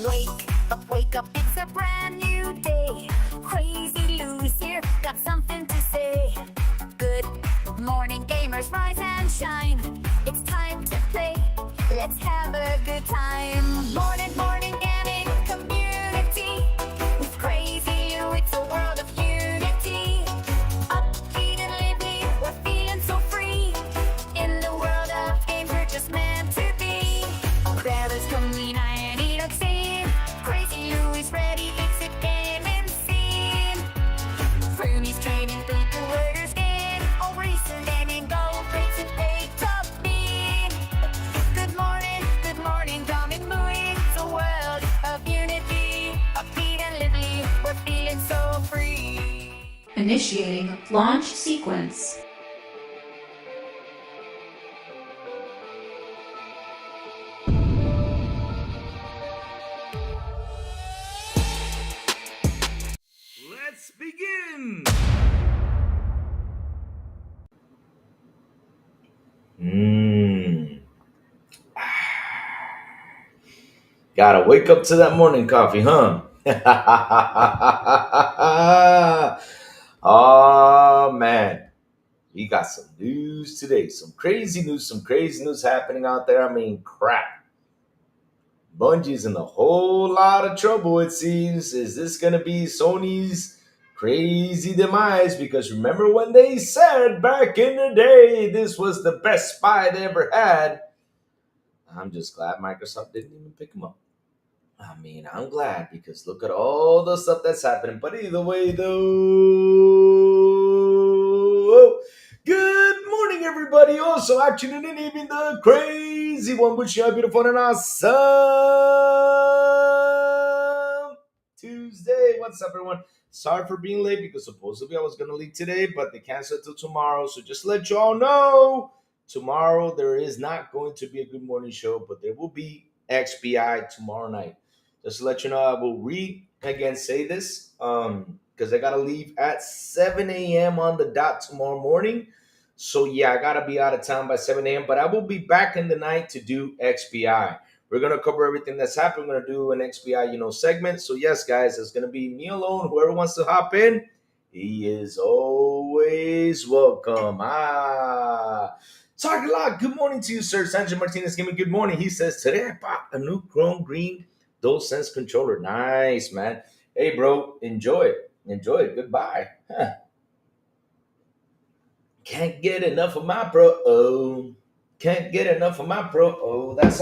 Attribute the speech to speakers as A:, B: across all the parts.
A: Wake up, it's a brand new day. Crazy Lou's here, got something to say. Good morning, gamers, rise and shine. It's time to play, let's have a good time. Morning, gaming community. With Crazy Lou, it's a world of unity. Upbeat and lively, we're feeling so free. In the world of games, we're just meant to be. Grab us, come and eat a scene. Crazy Lou is ready, it's a gaming scene. Frumies trading people, orders in. All recent gaming gold, rates and pay top mean. Good morning, coming moving. It's a world of unity. Upbeat and lively, we're feeling so free.
B: Initiating launch sequence.
C: Let's begin! Gotta wake up to that morning coffee, huh? Oh man, we got some news today. Some crazy news happening out there. I mean, crap. Bungie's in a whole lot of trouble, it seems. Is this gonna be Sony's crazy demise? Because remember when they said back in the day this was the best spy they ever had? I'm just glad Microsoft didn't even pick them up. I mean, I'm glad because look at all the stuff that's happening. But either way, though, good morning, everybody. Also, action and even the crazy one, which you are beautiful and awesome Tuesday. What's up, everyone? Sorry for being late because supposedly I was going to leave today, but they canceled till tomorrow. So just to let you all know, tomorrow there is not going to be a good morning show, but there will be XBI tomorrow night. Just to let you know, I will say this because I got to leave at 7 a.m. on the dot tomorrow morning. So, yeah, I got to be out of town by 7 a.m. But I will be back in the night to do XBI. We're going to cover everything that's happened. We're going to do an XBI, segment. So, yes, guys, it's going to be me alone. Whoever wants to hop in, he is always welcome. Target Lock, good morning to you, sir. Sanjay Martinez, give me good morning. He says, today I bought a new chrome green DualSense controller. Nice, man. Hey, bro, enjoy it. Goodbye. Huh. Can't get enough of my pro. Oh, can't get enough of my pro. Oh, that's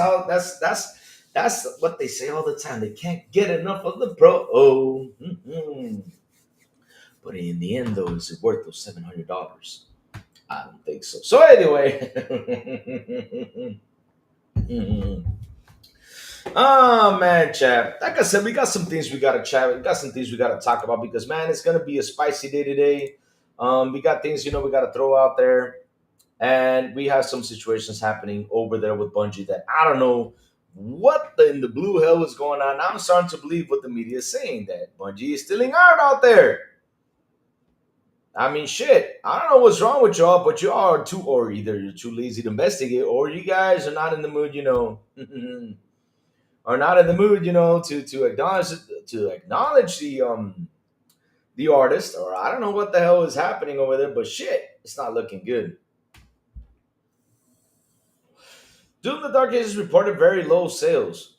C: what they say all the time. They can't get enough of the pro. Oh, but in the end, though, is it worth those $700? I don't think so. So anyway. Oh man, chat. Like I said, we got some things we gotta chat. We got some things we gotta talk about because man, it's gonna be a spicy day today. We got things we gotta throw out there, and we have some situations happening over there with Bungie that I don't know what in the blue hell is going on. I'm starting to believe what the media is saying that Bungie is stealing art out there. I mean, shit. I don't know what's wrong with y'all, but you are or either you're too lazy to investigate, or you guys are not in the mood, are not in the mood, to acknowledge the artist, or I don't know what the hell is happening over there, but shit, it's not looking good. Doom the Dark Ages reported very low sales.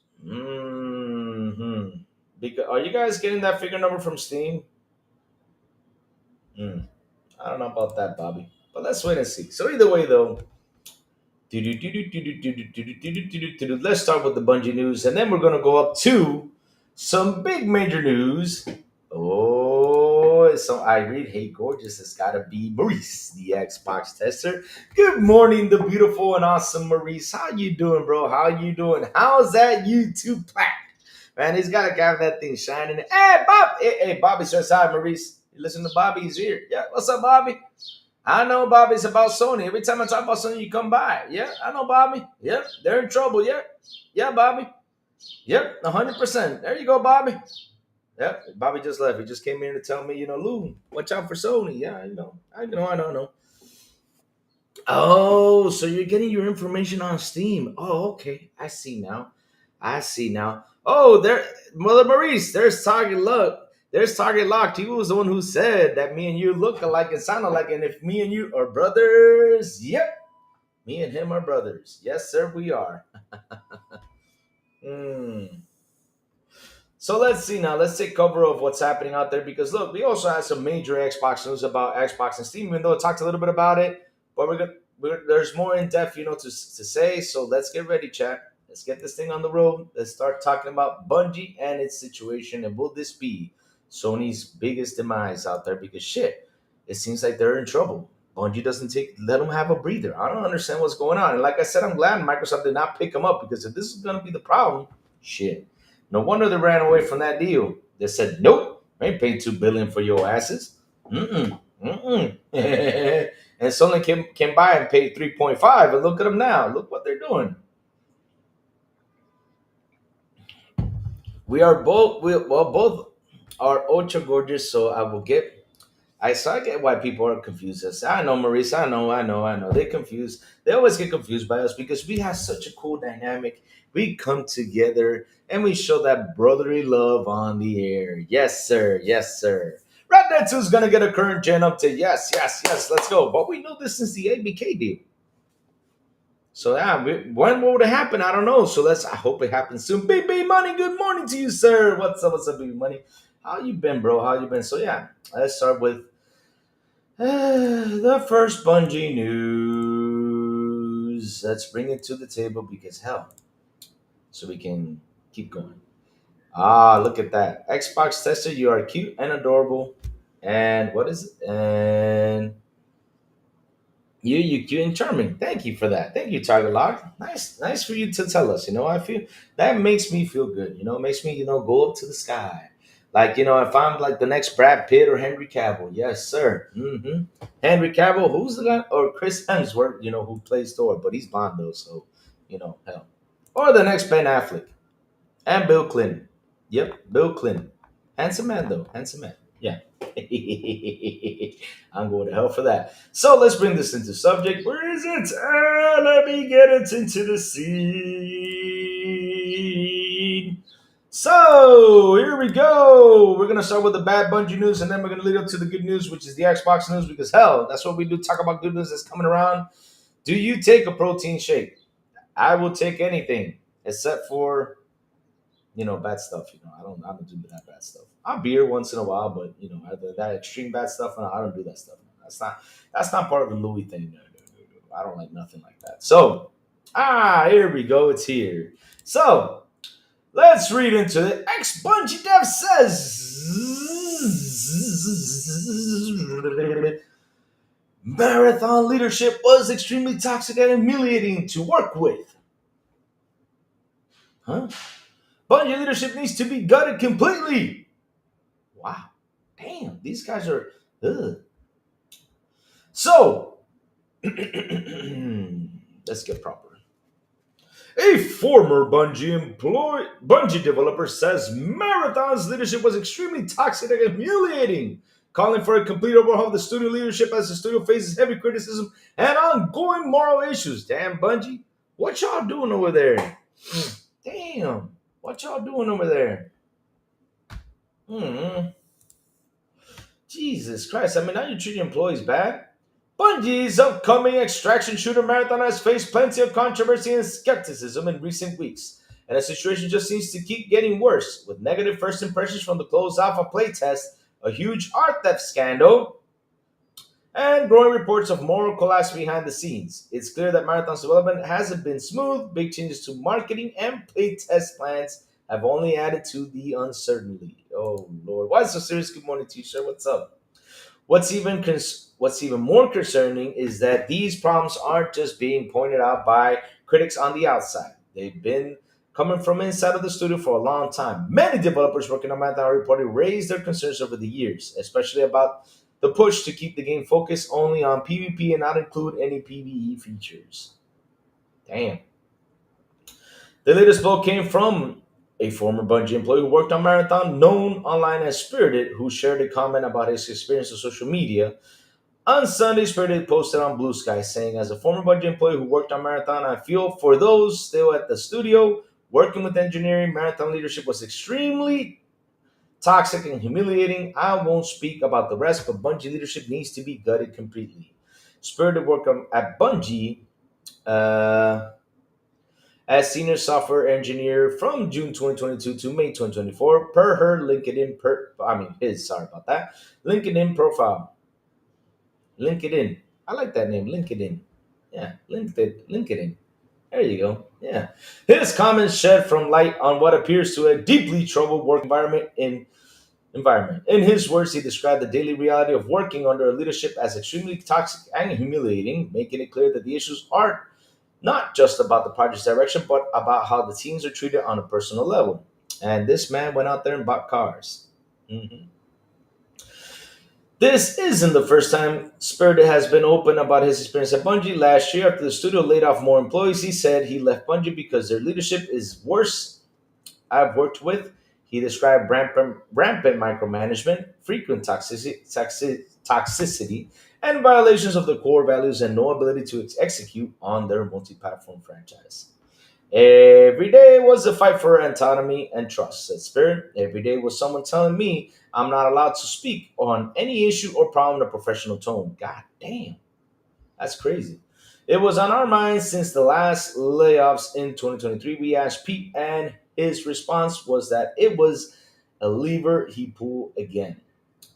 C: Because are you guys getting that figure number from Steam? I don't know about that, Bobby, but let's wait and see. So either way, though. Let's start with the Bungie news, and then we're going to go up to some big major news. Oh, so I read, hey, gorgeous, it's got to be Maurice, the Xbox tester. Good morning, the beautiful and awesome Maurice. How you doing, bro? How you doing? How's that YouTube plaque? Man, he's got to have that thing shining. Hey, Bob. Hey, Bobby says hi, Maurice. You listen to Bobby, he's here. Yeah, what's up, Bobby? I know, Bobby, it's about Sony. Every time I talk about Sony, you come by. Yeah, I know, Bobby. Yep, they're in trouble. Yeah, Bobby. Yep, 100%. There you go, Bobby. Yep, Bobby just left. He just came in to tell me, Lou, watch out for Sony. Yeah, I know. Oh, so you're getting your information on Steam. Oh, okay. I see now. I see now. Oh, there, Mother Maurice. There's Target Lock. There's Target Locked. He was the one who said that me and you look alike and sound alike, and if me and you are brothers, yep, me and him are brothers. Yes, sir, we are. Hmm. So let's see now. Let's take cover of what's happening out there because look, we also had some major Xbox news about Xbox and Steam, even though I talked a little bit about it. But there's more in depth, to say. So let's get ready, chat. Let's get this thing on the road. Let's start talking about Bungie and its situation. And will this be Sony's biggest demise out there? Because shit, it seems like they're in trouble. Bungie doesn't let them have a breather. I don't understand what's going on. And like I said, I'm glad Microsoft did not pick them up because if this is going to be the problem, shit. No wonder they ran away from that deal. They said, "Nope, I ain't paying $2 billion for your asses." Mm-mm, mm-mm. And Sony came by and paid 3.5, and look at them now. Look what they're doing. Both are ultra gorgeous. So I get why people are confused. I know, Maurice. I know. They confused. They always get confused by us because we have such a cool dynamic. We come together and we show that brotherly love on the air. Yes, sir. Yes, sir. Red Dead 2 is gonna get a current gen update. Yes, yes, yes. Let's go. But we know this is the ABK deal. So yeah, when will it happen? I don't know. So I hope it happens soon. BB Money, good morning to you, sir. What's up? What's up, BB Money? How you been, bro? How you been? So yeah, let's start with the first Bungie news. Let's bring it to the table because hell, so we can keep going. Ah, look at that. Xbox tester, you are cute and adorable. And what is it? And you cute and charming. Thank you for that. Thank you, Target Lock. Nice for you to tell us. I feel that makes me feel good. It makes me, go up to the sky. Like, if I'm like the next Brad Pitt or Henry Cavill. Yes, sir. Henry Cavill, who's the guy? Or Chris Hemsworth, who plays Thor, but he's Bond though, so hell. Or the next Ben Affleck. And Bill Clinton. Yep, Bill Clinton. Handsome man though. Handsome man. Yeah. I'm going to hell for that. So let's bring this into subject. Where is it? Let me get it into the scene. So here we go. We're gonna start with the bad Bungie news, and then we're gonna lead up to the good news, which is the Xbox news. Because hell, that's what we do. Talk about good news that's coming around. Do you take a protein shake? I will take anything except for bad stuff. I don't do that bad stuff. I'll beer once in a while, but that extreme bad stuff, I don't do that stuff. That's not part of the Louis thing. No. I don't like nothing like that. So, here we go. It's here. So, let's read into it. Ex Bungie dev says Marathon leadership was extremely toxic and humiliating to work with. Huh? Bungie leadership needs to be gutted completely. Wow. Damn, these guys are. Ugh. So, let's get proper. A former Bungie developer says Marathon's leadership was extremely toxic and humiliating, calling for a complete overhaul of the studio leadership as the studio faces heavy criticism and ongoing moral issues. Damn, Bungie, what y'all doing over there? Damn. What y'all doing over there? Jesus Christ. I mean, now you treat your employees bad. Bungie's upcoming extraction shooter Marathon has faced plenty of controversy and skepticism in recent weeks. And the situation just seems to keep getting worse, with negative first impressions from the closed alpha playtest, a huge art theft scandal, and growing reports of moral collapse behind the scenes. It's clear that Marathon's development hasn't been smooth. Big changes to marketing and playtest plans have only added to the uncertainty. Oh Lord, why is so serious? Good morning, T-shirt. What's up? What's even more concerning is that these problems aren't just being pointed out by critics on the outside. They've been coming from inside of the studio for a long time. Many developers working on Marathon reported raised their concerns over the years, especially about the push to keep the game focused only on PvP and not include any PvE features. Damn. The latest blow came from a former Bungie employee who worked on Marathon, known online as Spirited, who shared a comment about his experience on social media. On Sunday, Spirited posted on Blue Sky saying, as a former Bungie employee who worked on Marathon, I feel for those still at the studio Working with engineering, marathon leadership was extremely toxic and humiliating. I won't speak about the rest, but Bungie leadership needs to be gutted completely. Spirited work at Bungie uh, as senior software engineer from June 2022 to May 2024, per her his, sorry about that, LinkedIn profile. LinkedIn. I like that name, LinkedIn. Yeah, LinkedIn. There you go. Yeah. His comments shed from light on what appears to a deeply troubled work environment. In his words, he described the daily reality of working under a leadership as extremely toxic and humiliating, making it clear that the issues aren't not just about the project's direction, but about how the teams are treated on a personal level. And this man went out there and bought cars. Mhm. This isn't the first time Spirited has been open about his experience at Bungie. Last year, after the studio laid off more employees, he said he left Bungie because their leadership is worse I've worked with. He described rampant micromanagement, frequent toxicity, and violations of the core values and no ability to execute on their multi platform franchise. Every day was a fight for autonomy and trust, said Spirit. Every day was someone telling me I'm not allowed to speak on any issue or problem in a professional tone. God damn, that's crazy. It was on our minds since the last layoffs in 2023. We asked Pete, and his response was that it was a lever he pulled again.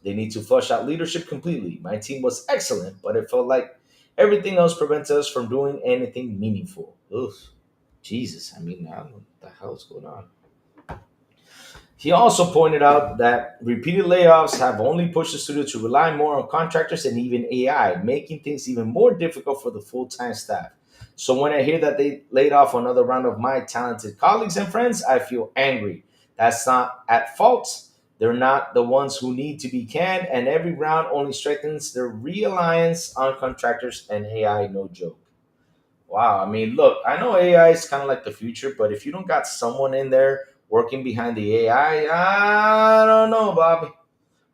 C: They need to flush out leadership completely. My team was excellent, but it felt like everything else prevented us from doing anything meaningful. Oof. Jesus, I mean, I don't know what the hell's going on. He also pointed out that repeated layoffs have only pushed the studio to rely more on contractors and even AI, making things even more difficult for the full time staff. So when I hear that they laid off another round of my talented colleagues and friends, I feel angry. That's not at fault. They're not the ones who need to be canned, and every round only strengthens their reliance on contractors and AI, no joke. Wow, I mean, look, I know AI is kind of like the future, but if you don't got someone in there working behind the AI, I don't know, Bobby.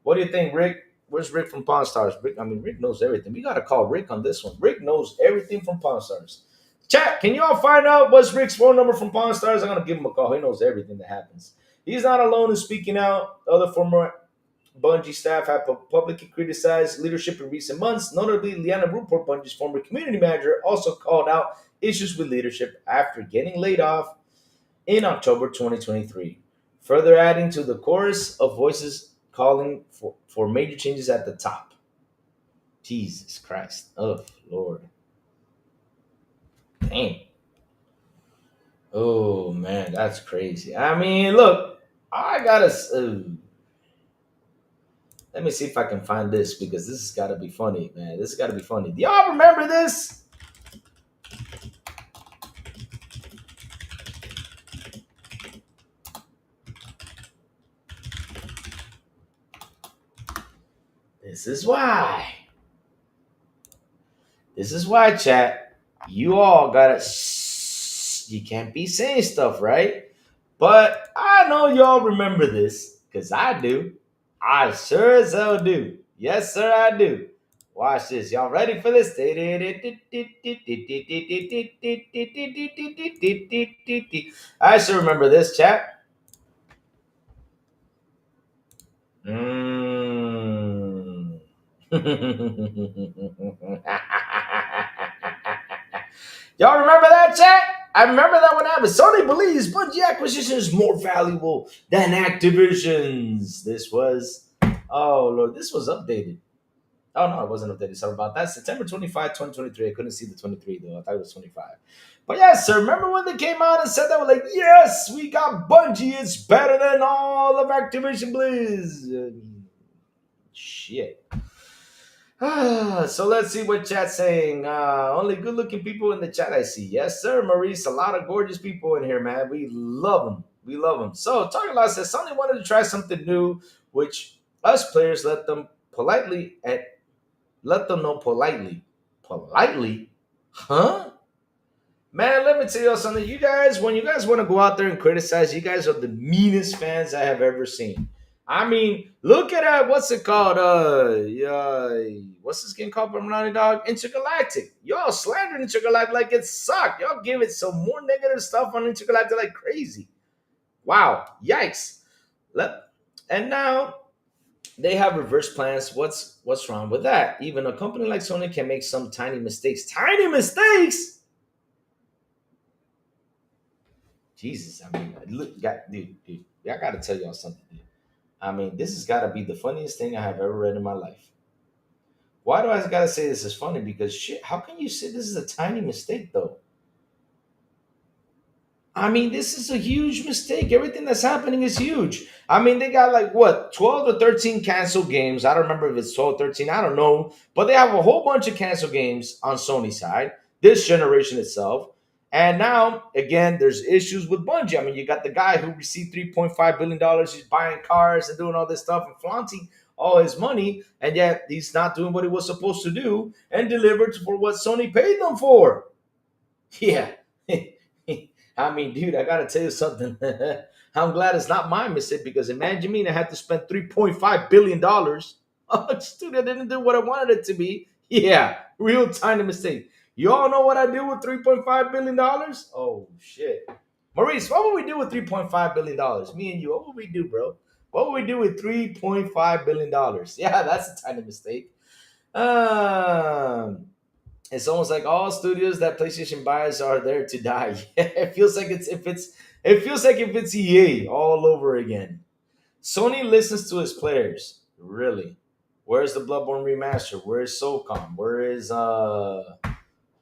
C: What do you think, Rick? Where's Rick from Pawn Stars? Rick, I mean, Rick knows everything. We gotta call Rick on this one. Rick knows everything from Pawn Stars. Chat, can y'all find out what's Rick's phone number from Pawn Stars? I'm gonna give him a call. He knows everything that happens. He's not alone in speaking out. Other former Bungie staff have publicly criticized leadership in recent months. Notably, Liana Rupert, Bungie's former community manager, also called out issues with leadership after getting laid off in October 2023, further adding to the chorus of voices calling for major changes at the top. Jesus Christ. Oh, Lord. Damn. Oh, man, that's crazy. I mean, look, I gotta. Let me see if I can find this because this has got to be funny, man. This has got to be funny. Do y'all remember this? This is why. This is why, chat. You all gotta. You can't be saying stuff, right? But I know y'all remember this because I do. I sure as hell do. Yes, sir, I do. Watch this. Y'all ready for this? I sure remember this, chat. Mm. Y'all remember that, chat? I remember that when happened. Sony believes Bungie acquisition is more valuable than Activision's. This was, oh Lord, this was updated. Oh no, it wasn't updated. Sorry about that. September 25, 2023. I couldn't see the 23 though. I thought it was 25. But yes, sir. Remember when they came out and said that? We're like, yes, we got Bungie. It's better than all of Activision Blizz. Shit. So let's see what chat's saying. Only good looking people in the chat I see. Yes, sir, Maurice. A lot of gorgeous people in here, man. We love them. We love them. So Talking Loud says Sony wanted to try something new, which us players let them know politely. Politely? Huh? Man, let me tell you something. You guys, when you guys want to go out there and criticize, you guys are the meanest fans I have ever seen. I mean, look at what's it called? What's this game called from Naughty Dog? Intergalactic. Y'all slandering Intergalactic like it sucked. Y'all give it some more negative stuff on Intergalactic like crazy. Wow, yikes! Let, and now they have reverse plans. What's wrong with that? Even a company like Sony can make some tiny mistakes. Tiny mistakes. Jesus, I mean, look, dude, I gotta tell y'all something, dude. I mean, this has got to be the funniest thing I have ever read in my life. Why do I gotta say this is funny? Because shit, how can you say this is a tiny mistake though? I mean, this is a huge mistake. Everything that's happening is huge. I mean, they got like what, 12 or 13 canceled games. I don't remember if it's 12 or 13. I don't know. But they have a whole bunch of canceled games on Sony side, this generation itself. And now, again, there's issues with Bungie. I mean, you got the guy who received $3.5 billion. He's buying cars and doing all this stuff and flaunting all his money. And yet he's not doing what he was supposed to do and delivered for what Sony paid them for. Yeah. I mean, dude, I gotta tell you something. I'm glad it's not my mistake because imagine me, I had to spend $3.5 billion on a studio that didn't do what I wanted it to be. Yeah, real tiny mistake. You all know what I do with $3.5 billion? Oh shit, Maurice, what would we do with $3.5 billion? Me and you, what would we do, bro? What would we do with $3.5 billion? Yeah, that's a tiny mistake. Um, it's almost like all studios that PlayStation buys are there to die. It feels like if it's EA all over again. Sony listens to its players. Really. Where's the Bloodborne remaster? Where is SOCOM? Where is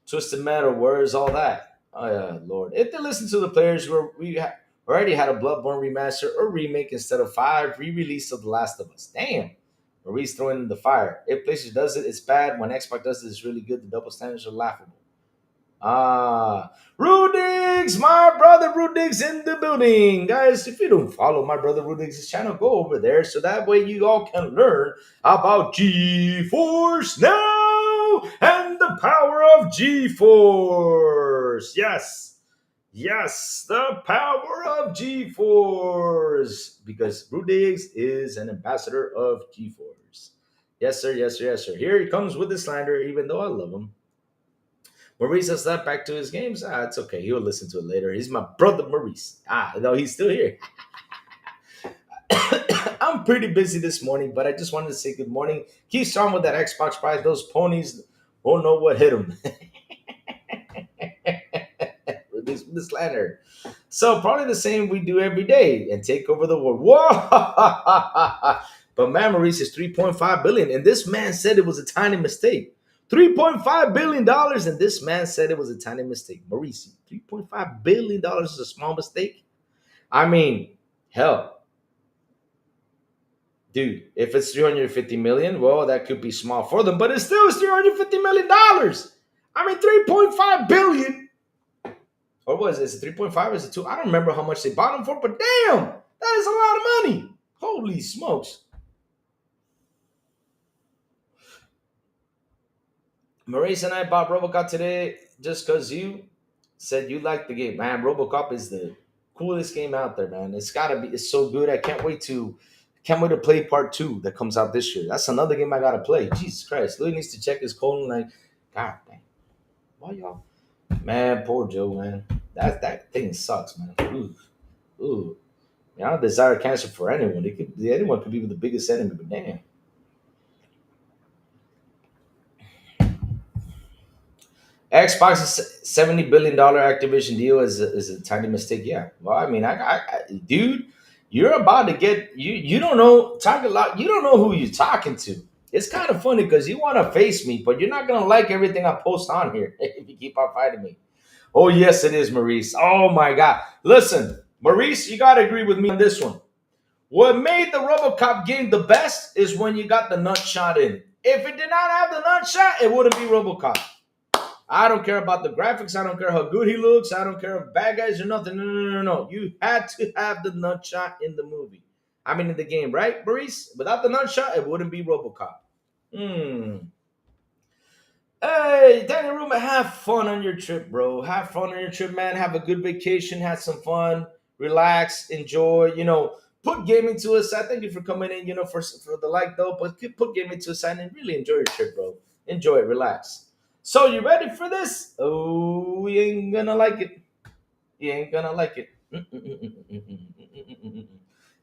C: Twisted Metal? Where is all that? Oh yeah, Lord. If they listen to the players, already had a Bloodborne remaster or remake instead of 5 re-release of The Last of Us. Damn. Maurice throwing in the fire. If PlayStation does it, it's bad. When Xbox does it, it's really good. The double standards are laughable. Ah, Rudiggs, my brother Rudiggs in the building. Guys, if you don't follow my brother Rudiggs' channel, go over there so that way you all can learn about GeForce Now and the power of GeForce. Yes, yes, the power of GeForce. Because Rudiggs is an ambassador of GeForce. Yes, sir, yes, sir, yes, sir. Here he comes with the slander, even though I love him. Maurice has left back to his games. It's okay. He'll listen to it later. He's my brother Maurice. No, he's still here. I'm pretty busy this morning, but I just wanted to say good morning. Keep strong with that Xbox prize. Those ponies won't know what hit them. this lantern. So probably the same we do every day and take over the world. Whoa! But man, Maurice is 3.5 billion, and this man said it was a tiny mistake. $3.5 billion, and this man said it was a tiny mistake. Maurice, $3.5 billion is a small mistake. I mean, hell, dude, if it's 350 million, well, that could be small for them, but it still is $350 million. I mean, 3.5 billion. Or was it? Is it 3.5? Is it 2? I don't remember how much they bought them for, but damn, that is a lot of money. Holy smokes. Maurice and I bought RoboCop today just because you said you liked the game. Man, RoboCop is the coolest game out there, man. It's so good. I can't wait to play part 2 that comes out this year. That's another game I gotta play. Jesus Christ. Louis needs to check his colon like, God dang. Why y'all? Man, poor Joe, man. That thing sucks, man. Ooh. Ooh. I don't desire cancer for anyone. Anyone could be the biggest enemy, but damn. Xbox's $70 billion Activision deal is a tiny mistake. Yeah. Well, I mean, dude, you're about to get you. You don't know talk a lot. You don't know who you're talking to. It's kind of funny because you want to face me, but you're not gonna like everything I post on here if you keep on fighting me. Oh yes, it is, Maurice. Oh my God. Listen, Maurice, you gotta agree with me on this one. What made the RoboCop game the best is when you got the nut shot in. If it did not have the nut shot, it wouldn't be RoboCop. I don't care about the graphics. I don't care how good he looks. I don't care if bad guys or nothing. No, no, no, no, no. You had to have the nut shot in the movie. I mean, in the game, right, Maurice? Without the nut shot, it wouldn't be RoboCop. Hey, Daniel Ruma, have fun on your trip, bro. Have fun on your trip, man. Have a good vacation. Have some fun. Relax. Enjoy. put gaming to a side. Thank you for coming in, for the like though. But put gaming to a side and really enjoy your trip, bro. Enjoy it, relax. So you ready for this? Oh, you ain't gonna like it. You ain't gonna like it.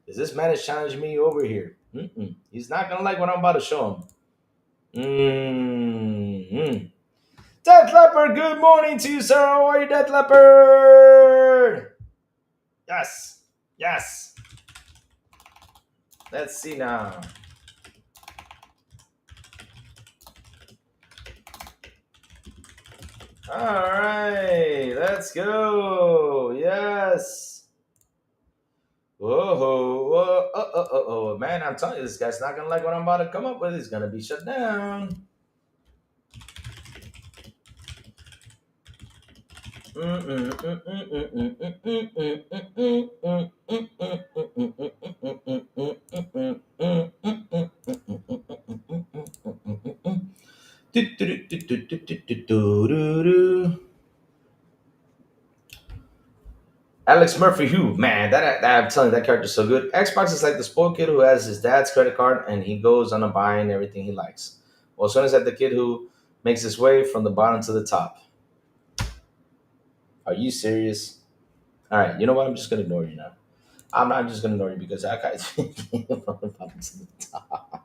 C: Because this man is challenging me over here. He's not gonna like what I'm about to show him. Death Leopard, good morning to you, sir. How are you, Death Leopard? Yes. Yes. Let's see now. All right, let's go. Yes. Whoa, whoa, man! I'm telling you, this guy's not gonna like what I'm about to come up with. He's gonna be shut down. Alex Murphy, who man, that I'm telling you, that character's so good. Xbox is like the spoiled kid who has his dad's credit card and he goes on a buying everything he likes. Well, Sony's like the kid who makes his way from the bottom to the top. Are you serious? All right, you know what? I'm just gonna ignore you now. I'm just gonna ignore you because I got from the bottom to the top.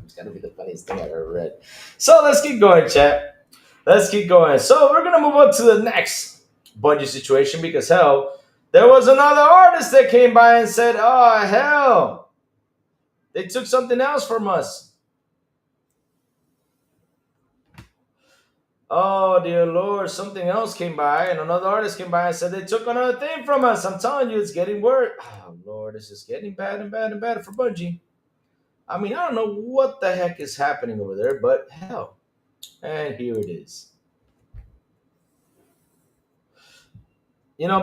C: It's gotta be the funniest thing I've ever read. So let's keep going, chat. Let's keep going. So we're gonna move on to the next Bungie situation because hell, there was another artist that came by and said, "Oh hell, they took something else from us." Oh dear Lord, something else came by, and another artist came by and said they took another thing from us. I'm telling you, it's getting worse. Oh Lord, it's just getting bad and bad and bad for Bungie. I mean, I don't know what the heck is happening over there, but hell, and here it is.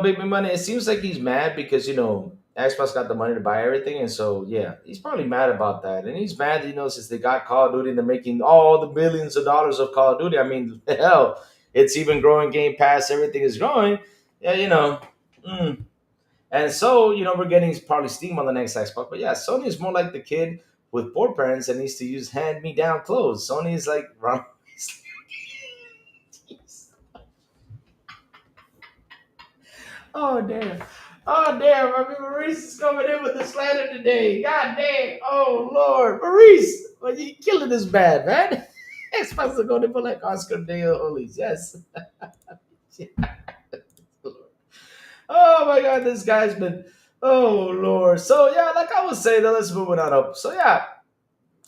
C: Big Money. It seems like he's mad because Xbox got the money to buy everything, and so yeah, he's probably mad about that. And he's mad, since they got Call of Duty and they're making all the billions of dollars of Call of Duty. I mean, hell, it's even growing. Game Pass, everything is growing. Yeah, And so we're getting probably Steam on the next Xbox. But yeah, Sony is more like the kid with poor parents that needs to use hand-me-down clothes. Sony is like Oh damn. Oh damn, I mean Maurice is coming in with the slander today. God damn. Oh Lord. Maurice, well, you killing this bad, man. Xbox are going to put like Oscar De Holies. Yes. Oh my god, this guy's been oh Lord. So yeah, like I was saying, let's move on up. So yeah,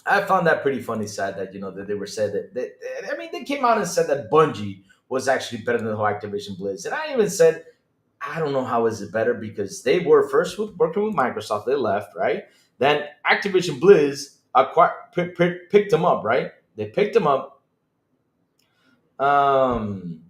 C: I found that pretty funny sad that that they were said that I mean they came out and said that Bungie was actually better than the whole Activision Blizz. And I even said I don't know how is it better because they were first working with Microsoft. They left, right? Then Activision Blizz picked them up, right? They picked them up. Um,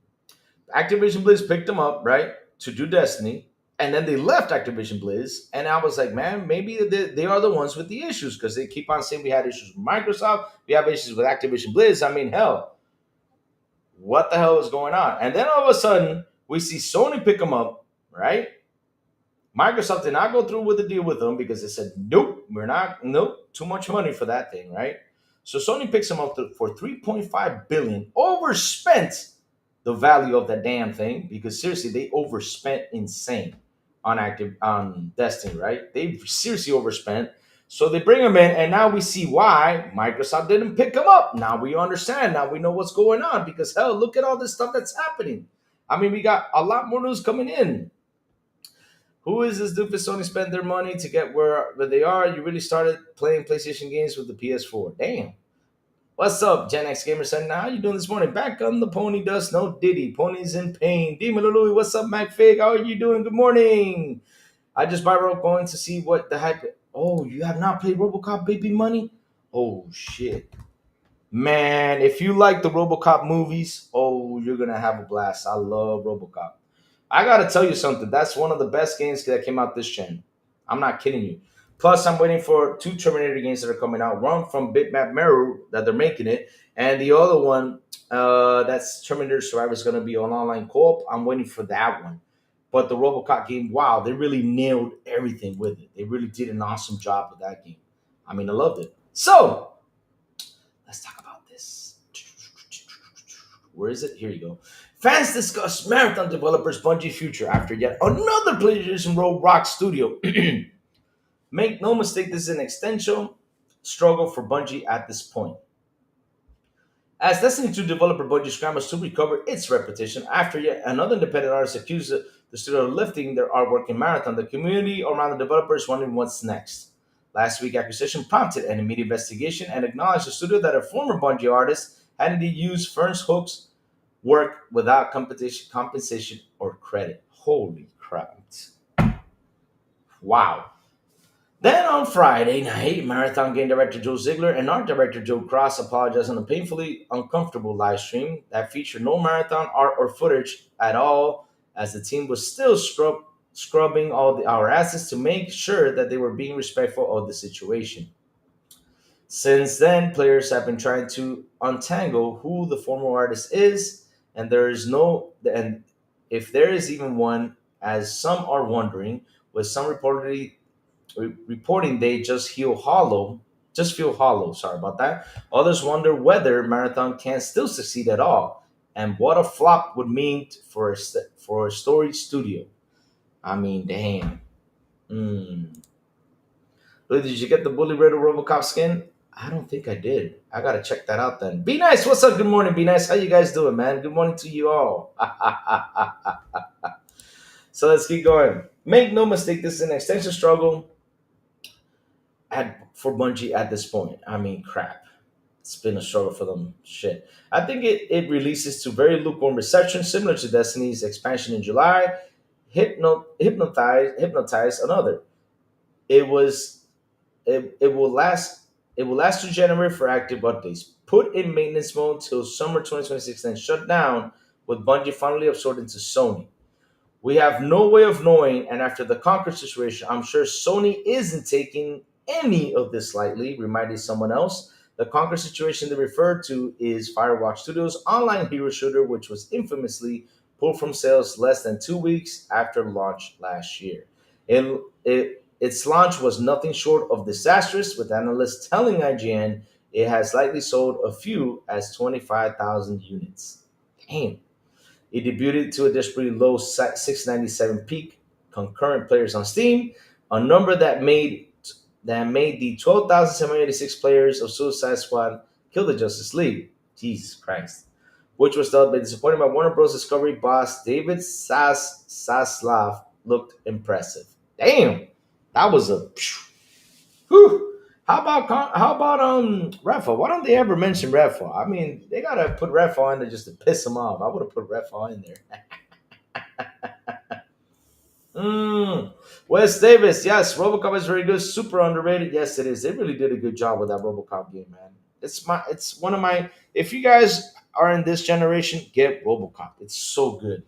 C: Activision Blizz picked them up, right, to do Destiny, and then they left Activision Blizz. And I was like, man, maybe they are the ones with the issues because they keep on saying we had issues with Microsoft, we have issues with Activision Blizz. I mean, hell, what the hell is going on? And then all of a sudden, we see Sony pick them up, right? Microsoft did not go through with the deal with them because they said, nope, too much money for that thing, right? So Sony picks them up for 3.5 billion, overspent the value of that damn thing because seriously, they overspent insane on Destiny, right? They seriously overspent. So they bring them in, and now we see why Microsoft didn't pick them up. Now we understand. Now we know what's going on because hell, look at all this stuff that's happening. I mean, we got a lot more news coming in. Who is this doofus Sony spent their money to get where they are? You really started playing PlayStation games with the PS4. Damn. What's up, Gen X Gamer said, how you doing this morning? Back on the pony dust, no Diddy. Pony's in pain. Demon Louie, what's up, MacFig? How are you doing? Good morning. I just buy Rogue going to see what the hype. Oh, you have not played RoboCop Baby Money? Oh, shit. Man, if you like the RoboCop movies, oh, you're going to have a blast. I love RoboCop. I got to tell you something. That's one of the best games that came out this gen. I'm not kidding you. Plus, I'm waiting for 2 Terminator games that are coming out. One from Bitmap Meru that they're making it. And the other one, that's Terminator Survivor, is going to be on online co-op. I'm waiting for that one. But the RoboCop game, wow, they really nailed everything with it. They really did an awesome job with that game. I mean, I loved it. So let's talk about this. Where is it? Here you go. Fans discuss Marathon developers Bungie future after yet another PlayStation Roadblock studio. Make no mistake, this is an existential struggle for Bungie at this point. As Destiny 2 developer Bungie scrambles to recover its reputation after yet another independent artist accused the studio of lifting their artwork in Marathon, the community around the developers wondering what's next. Last week, accusation prompted an immediate investigation and acknowledged the studio that a former Bungie artist had indeed used Fern's Hook's work without compensation or credit. Holy crap. Wow. Then on Friday night, Marathon game director Joe Ziegler and art director Joe Cross apologized on a painfully uncomfortable live stream that featured no Marathon art or footage at all, as the team was still scrubbing our assets to make sure that they were being respectful of the situation. Since then, players have been trying to untangle who the former artist is, and and if there is even one, as some are wondering, with some reporting they just feel hollow. Sorry about that. Others wonder whether Marathon can still succeed at all, and what a flop would mean for a story studio. I mean, damn. Mm. Look, did you get the Bully Red RoboCop skin? I don't think I did. I gotta check that out then. Be nice. What's up? Good morning. Be nice. How you guys doing, man? Good morning to you all. So let's keep going. Make no mistake, this is an extension struggle for Bungie at this point. I mean, crap. It's been a struggle for them. Shit. I think it releases to very lukewarm reception, similar to Destiny's expansion in July. Hypnotize another. It was it will last to January for active updates. Put in maintenance mode till summer 2026, then shut down with Bungie finally absorbed into Sony. We have no way of knowing, and after the Conquer situation, I'm sure Sony isn't taking any of this lightly, reminding someone else. The Conquer situation they referred to is Firewatch Studios' online hero shooter, which was infamously pulled from sales less than 2 weeks after launch last year. Its launch was nothing short of disastrous, with analysts telling IGN it has likely sold a few as 25,000 units. Damn. It debuted to a desperately low 697 peak concurrent players on Steam, a number that made the 12,786 players of Suicide Squad kill the Justice League. Jesus Christ. Which was dubbed by disappointed by Warner Bros. Discovery boss David Zaslav looked impressive. Damn, that was a whew. How about Redfall? Why don't they ever mention Redfall? I mean, they gotta put Redfall in there just to piss them off. I would have put Redfall in there. Wes Davis, yes, RoboCop is very good, super underrated. Yes, it is. They really did a good job with that RoboCop game, man. It's one of my. If you guys are in this generation, get RoboCop. It's so good.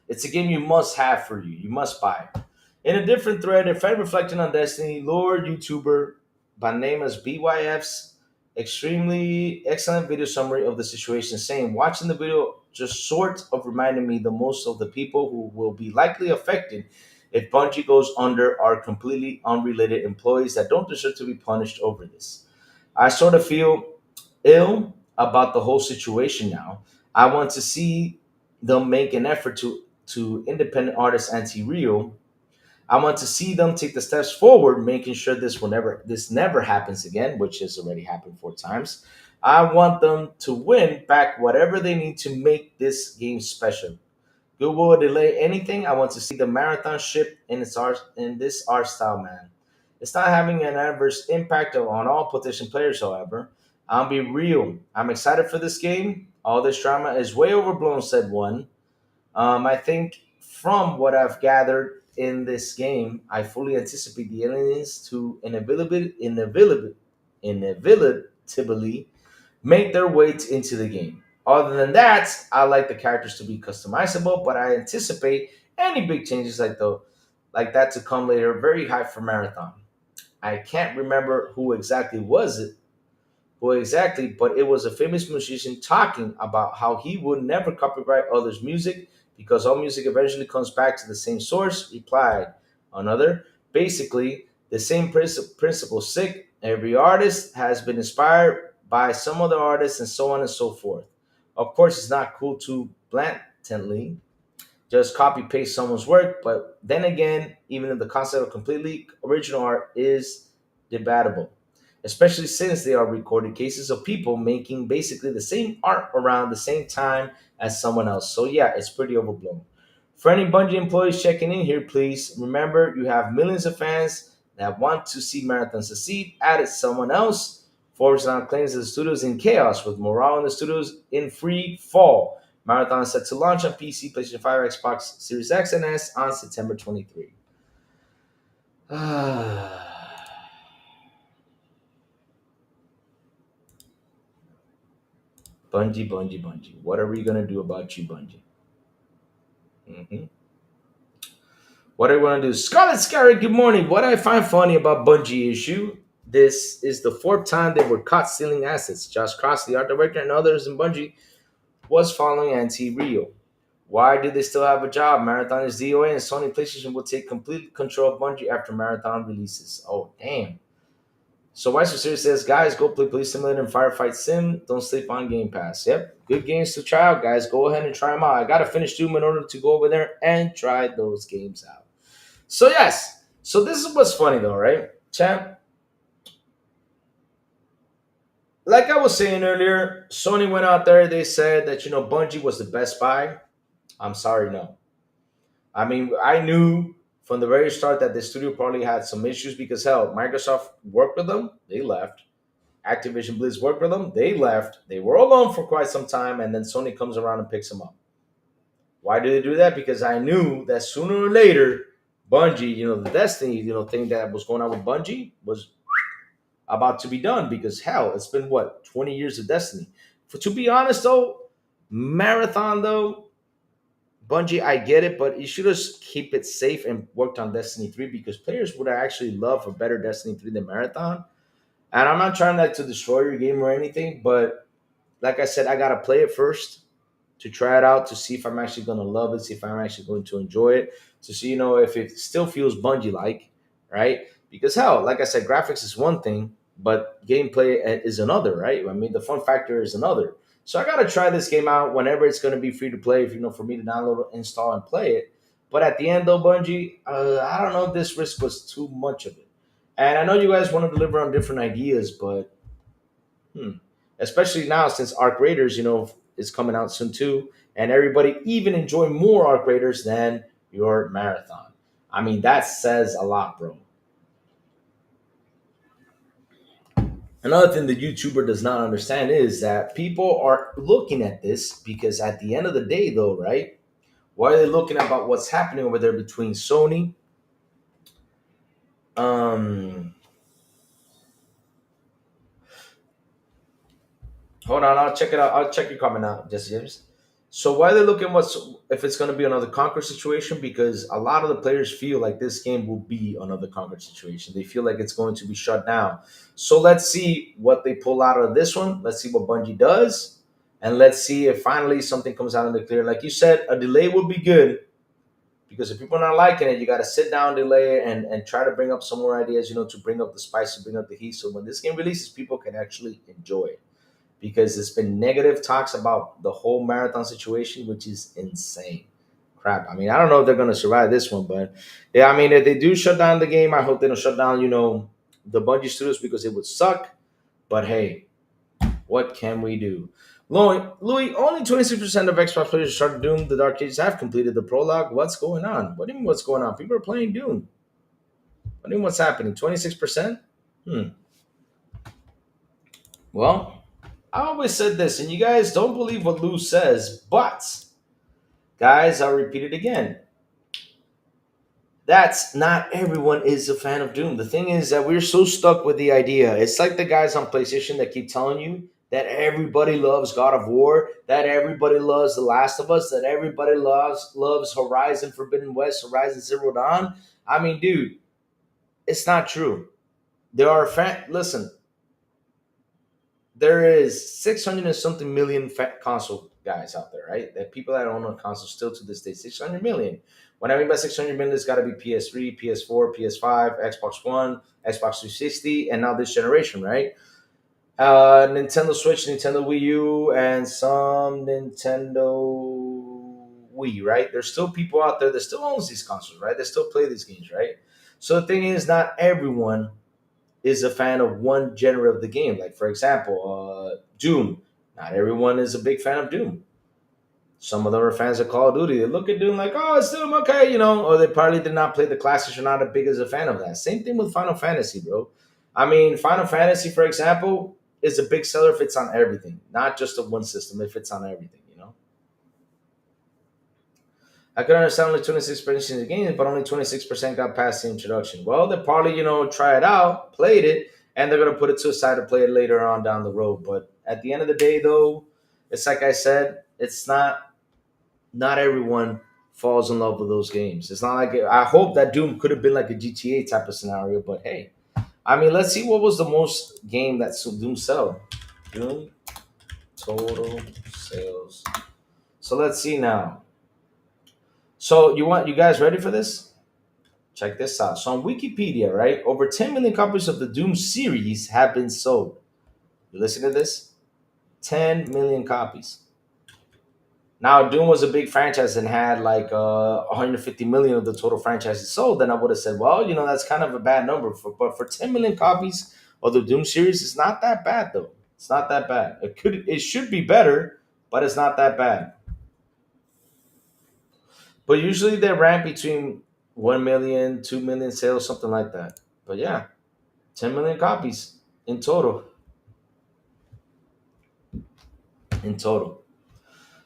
C: It's a game you must have for you. You must buy it. In a different thread, a fan reflecting on Destiny, Lord YouTuber by name as BYF's extremely excellent video summary of the situation, saying, watching the video just sort of reminded me the most of the people who will be likely affected if Bungie goes under are completely unrelated employees that don't deserve to be punished over this. I sort of feel ill about the whole situation now. I want to see them make an effort to independent artists anti-real. I want to see them take the steps forward, making sure this never happens again, which has already happened 4 times. I want them to win back whatever they need to make this game special. Good will delay anything. I want to see the marathon ship in this art style, man. It's not having an adverse impact on all potential players, however. I'll be real. I'm excited for this game. All this drama is way overblown, said one. I think from what I've gathered in this game, I fully anticipate the aliens to inevitably make their way into the game. Other than that, I like the characters to be customizable, but I anticipate any big changes like that to come later. Very hyped for Marathon. I can't remember who exactly, but it was a famous musician talking about how he would never copyright others' music because all music eventually comes back to the same source, replied another. Basically, the same principle. Sick. Every artist has been inspired by some other artist and so on and so forth. Of course, it's not cool to blatantly just copy paste someone's work. But then again, even if the concept of completely original art is debatable, especially since they are recorded cases of people making basically the same art around the same time as someone else. So yeah, it's pretty overblown. For any Bungie employees checking in here, please remember you have millions of fans that want to see Marathon succeed. Added someone else. Forbes now claims that the studio is in chaos with morale in the studios in free fall. Marathon is set to launch on PC, PlayStation 5, Xbox Series X, and S on September 23. Bungie, Bungie, Bungie. What are we gonna do about you, Bungie? hmm What I want to do, Scarlet Scary. Good morning. What I find funny about Bungie issue. This is the fourth time they were caught stealing assets. Josh Cross, the art director, and others in Bungie was following anti-Rio. Why do they still have a job? Marathon is DOA and Sony PlayStation will take complete control of Bungie after Marathon releases. Oh, damn. So Why So Serious says, guys, go play Police Simulator and Firefight Sim. Don't sleep on Game Pass. Yep, good games to try out, guys. Go ahead and try them out. I got to finish Doom in order to go over there and try those games out. So yes, so this is what's funny though, right? Champ, like I was saying earlier, Sony went out there, they said that, Bungie was the best buy. I'm sorry, no. I mean, I knew from the very start that the studio probably had some issues because hell, Microsoft worked with them, they left. Activision Blizz worked with them, they left. They were alone for quite some time, and then Sony comes around and picks them up. Why did they do that? Because I knew that sooner or later, Bungie, the Destiny, thing that was going on with Bungie was about to be done because hell, it's been what 20 years of Destiny. To be honest though, Marathon though, Bungie, I get it, but you should just keep it safe and worked on Destiny 3 because players would actually love a better Destiny 3 than Marathon. And I'm not trying to destroy your game or anything, but like I said, I gotta play it first to try it out to see if I'm actually gonna love it, see if I'm actually going to enjoy it, to see if it still feels Bungie like, right? Because hell, like I said, graphics is one thing, but gameplay is another, right? I mean, the fun factor is another. So I gotta try this game out whenever it's gonna be free to play. If for me to download, install, and play it. But at the end, though, Bungie, I don't know if this risk was too much of it. And I know you guys want to deliver on different ideas, but hmm, especially now since Arc Raiders, is coming out soon too, and everybody even enjoy more Arc Raiders than your Marathon. I mean, that says a lot, bro. Another thing the YouTuber does not understand is that people are looking at this because at the end of the day, though, right? Why are they looking about what's happening over there between Sony? Um, Hold on, I'll check it out. I'll check your comment out, Jesse James. So why are they looking what's if it's going to be another Conquer situation? Because a lot of the players feel like this game will be another Conquer situation. They feel like it's going to be shut down. So let's see what they pull out of this one. Let's see what Bungie does, and let's see if finally something comes out in the clear. Like you said, a delay would be good because if people are not liking it, you got to sit down, delay it, and try to bring up some more ideas. To bring up the spice, to bring up the heat. So when this game releases, people can actually enjoy it because there's been negative talks about the whole Marathon situation, which is insane. Crap. I mean, I don't know if they're going to survive this one, but yeah, I mean, if they do shut down the game, I hope they don't shut down, the Bungie studios because it would suck. But hey, what can we do? Louis, only 26% of Xbox players who started Doom the Dark Ages have completed the prologue. What's going on? What do you mean what's going on? People are playing Doom. What do you mean what's happening? 26%? Well, I always said this, and you guys don't believe what Lou says, but guys, I'll repeat it again. That's not everyone is a fan of Doom. The thing is that we're so stuck with the idea. It's like the guys on PlayStation that keep telling you that everybody loves God of War, that everybody loves The Last of Us, that everybody loves Horizon Forbidden West, Horizon Zero Dawn. I mean, dude, it's not true. There are listen, there is 600 and something million console guys out there, right? The people that own a console still to this day, 600 million. What I mean by 600 million, it's got to be PS3, PS4, PS5, Xbox One, Xbox 360, and now this generation, right? Nintendo Switch, Nintendo Wii U, and some Nintendo Wii, right? There's still people out there that still owns these consoles, right? They still play these games, right? So the thing is, not everyone is a fan of one genre of the game. Like for example, Doom. Not everyone is a big fan of Doom. Some of them are fans of Call of Duty. They look at Doom like, oh, it's Doom, okay, or they probably did not play the classics or not as big as a fan of that. Same thing with Final Fantasy, bro. I mean, Final Fantasy, for example, is a big seller if it's on everything, not just the one system, if it's on everything. I could understand only 26% of the game, but only 26% got past the introduction. Well, they probably, try it out, played it, and they're going to put it to a side to play it later on down the road. But at the end of the day, though, it's like I said, it's not everyone falls in love with those games. It's not like I hope that Doom could have been like a GTA type of scenario, but hey, I mean, let's see what was the most game that Doom sell. Doom total sales. So let's see now. So you guys ready for this? Check this out. So on Wikipedia, right, over 10 million copies of the Doom series have been sold. You listen to this? 10 million copies. Now, Doom was a big franchise and had like 150 million of the total franchises sold. Then I would have said, well, that's kind of a bad number. But for 10 million copies of the Doom series, it's not that bad though. It's not that bad. It should be better, but it's not that bad. But usually they rank between 1 million, 2 million sales, something like that. But yeah, 10 million copies in total. In total.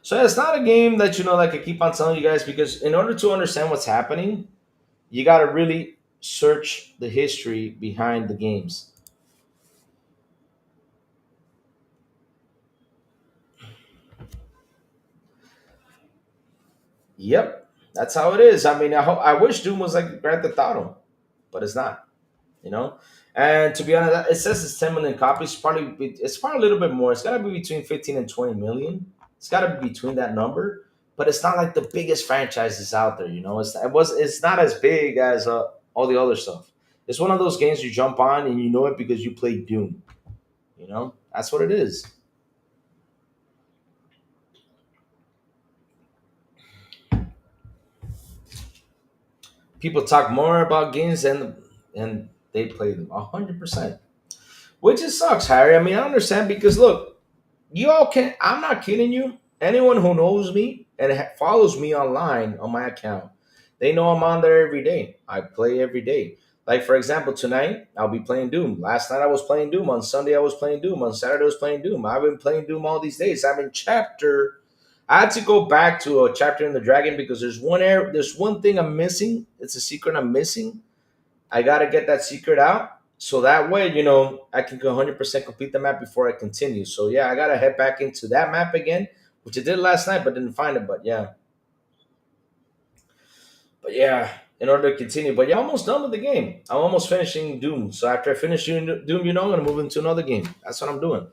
C: So it's not a game that like I keep on telling you guys, because in order to understand what's happening, you got to really search the history behind the games. Yep, that's how it is. I mean, I wish Doom was like Grand Theft Auto, but it's not. You know. And to be honest, it says it's 10 million copies. It's probably a little bit more. It's got to be between 15 and 20 million. It's got to be between that number. But it's not like the biggest franchises out there. It's not as big as all the other stuff. It's one of those games you jump on and you know it because you play Doom. That's what it is. People talk more about games and they play them 100%, which it sucks, Harry. I mean, I understand because look, you all can. I'm not kidding you. Anyone who knows me and follows me online on my account, they know I'm on there every day. I play every day. Like for example, tonight I'll be playing Doom. Last night I was playing Doom. On Sunday I was playing Doom. On Saturday I was playing Doom. I've been playing Doom all these days. I'm in chapter. I had to go back to a chapter in the Dragon because there's one thing I'm missing. It's a secret I'm missing. I gotta get that secret out. So that way, I can 100% complete the map before I continue. So yeah, I gotta head back into that map again, which I did last night, but didn't find it. But yeah, in order to continue. But yeah, I'm almost done with the game. I'm almost finishing Doom. So after I finish Doom, I'm gonna move into another game. That's what I'm doing.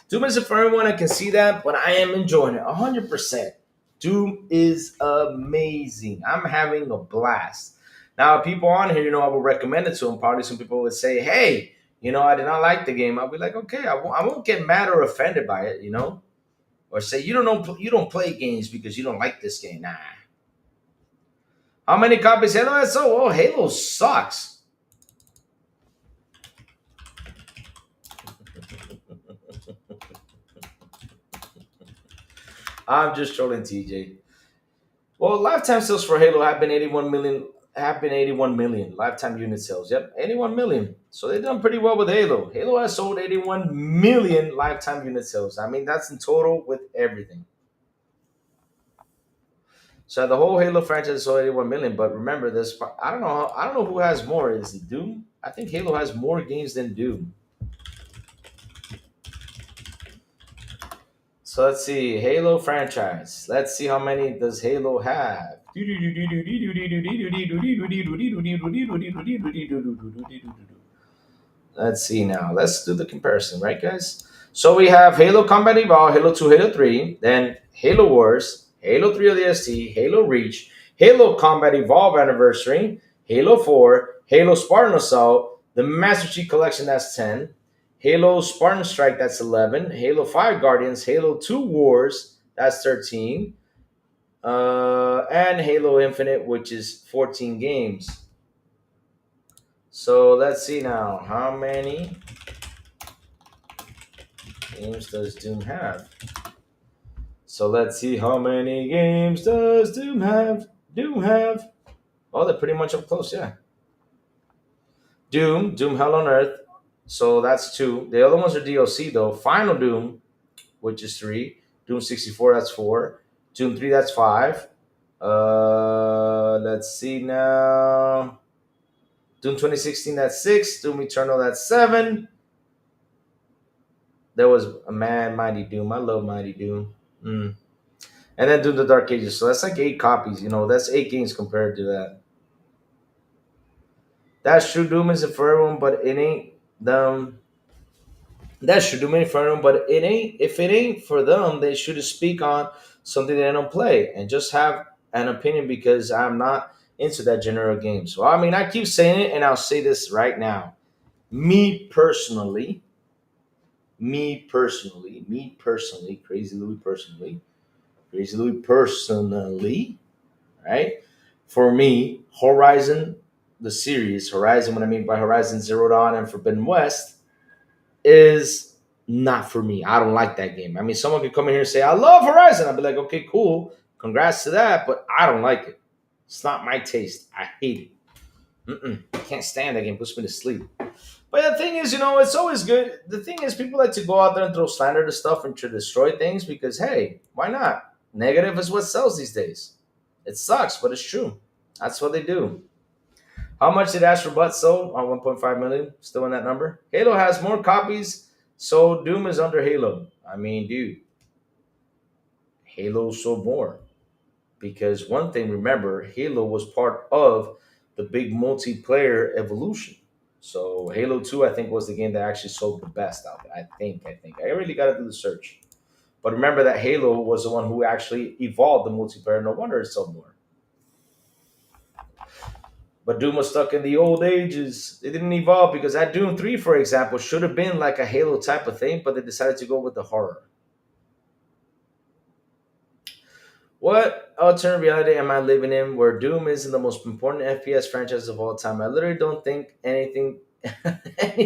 C: Doom isn't for everyone. I can see that, but I am enjoying it 100%. Doom is amazing. I'm having a blast. Now, people on here, I will recommend it to them. Probably some people would say, hey, I did not like the game. I'll be like, okay, I won't get mad or offended by it. Or say, you don't play games because you don't like this game. Nah. How many copies Halo has sold? Oh, Halo sucks. I'm just trolling TJ. Well, lifetime sales for Halo have been 81 million. Have been 81 million lifetime unit sales. Yep, 81 million. So they've done pretty well with Halo. Halo has sold 81 million lifetime unit sales. I mean, that's in total with everything. So the whole Halo franchise sold 81 million. But remember this. I don't know. I don't know who has more. Is it Doom? I think Halo has more games than Doom. So let's see, Halo franchise. Let's see how many does Halo have. Let's see now. Let's do the comparison, right, guys? So we have Halo Combat Evolved, Halo 2, Halo 3, then Halo Wars, Halo 3 ODST, Halo Reach, Halo Combat Evolved Anniversary, Halo 4, Halo Spartan Assault, the Master Chief Collection, that's 10, Halo Spartan Strike, that's 11, Halo 5 Guardians, Halo 2 Wars, that's 13, and Halo Infinite, which is 14 games. So let's see now. How many games does Doom have? So let's see, how many games does Doom have? Doom have. Oh, they're pretty much up close, yeah. Doom Hell on Earth. So that's 2. The other ones are DLC though. Final Doom, which is 3. Doom 64, that's 4. Doom 3, that's 5. Let's see now. Doom 2016, that's 6. Doom Eternal, that's 7. There was a Mighty Doom. I love Mighty Doom. Mm. And then Doom the Dark Ages. So that's like 8 copies. That's 8 games compared to that. That's true. Doom isn't for everyone, but it ain't them. That's true. Doom ain't for everyone, but it ain't. If it ain't for them, they should speak on something they don't play and just have an opinion, because I'm not into that genre of games. So I mean, I keep saying it, and I'll say this right now. Me personally, Crazy Louis personally, right? For me, Horizon, the series, Horizon, what I mean by Horizon Zero Dawn and Forbidden West, is not for me. I don't like that game. I mean, someone could come in here and say, I love Horizon. I'd be like, okay, cool. Congrats to that, but I don't like it. It's not my taste. I hate it. I can't stand that game. It puts me to sleep. But the thing is, it's always good. The thing is, people like to go out there and throw slander to stuff and to destroy things because, hey, why not? Negative is what sells these days. It sucks, but it's true. That's what they do. How much did Ash for Butt sold? On 1.5 million. Still in that number. Halo has more copies, so Doom is under Halo. I mean, dude, Halo sold more. Because one thing, remember, Halo was part of the big multiplayer evolution. So Halo 2, I think, was the game that actually sold the best out there. I think. I really got to do the search. But remember that Halo was the one who actually evolved the multiplayer. No wonder it sold more. But Doom was stuck in the old ages. They didn't evolve because that Doom 3, for example, should have been like a Halo type of thing, but they decided to go with the horror. What alternate reality am I living in where Doom isn't the most important FPS franchise of all time? I literally don't think any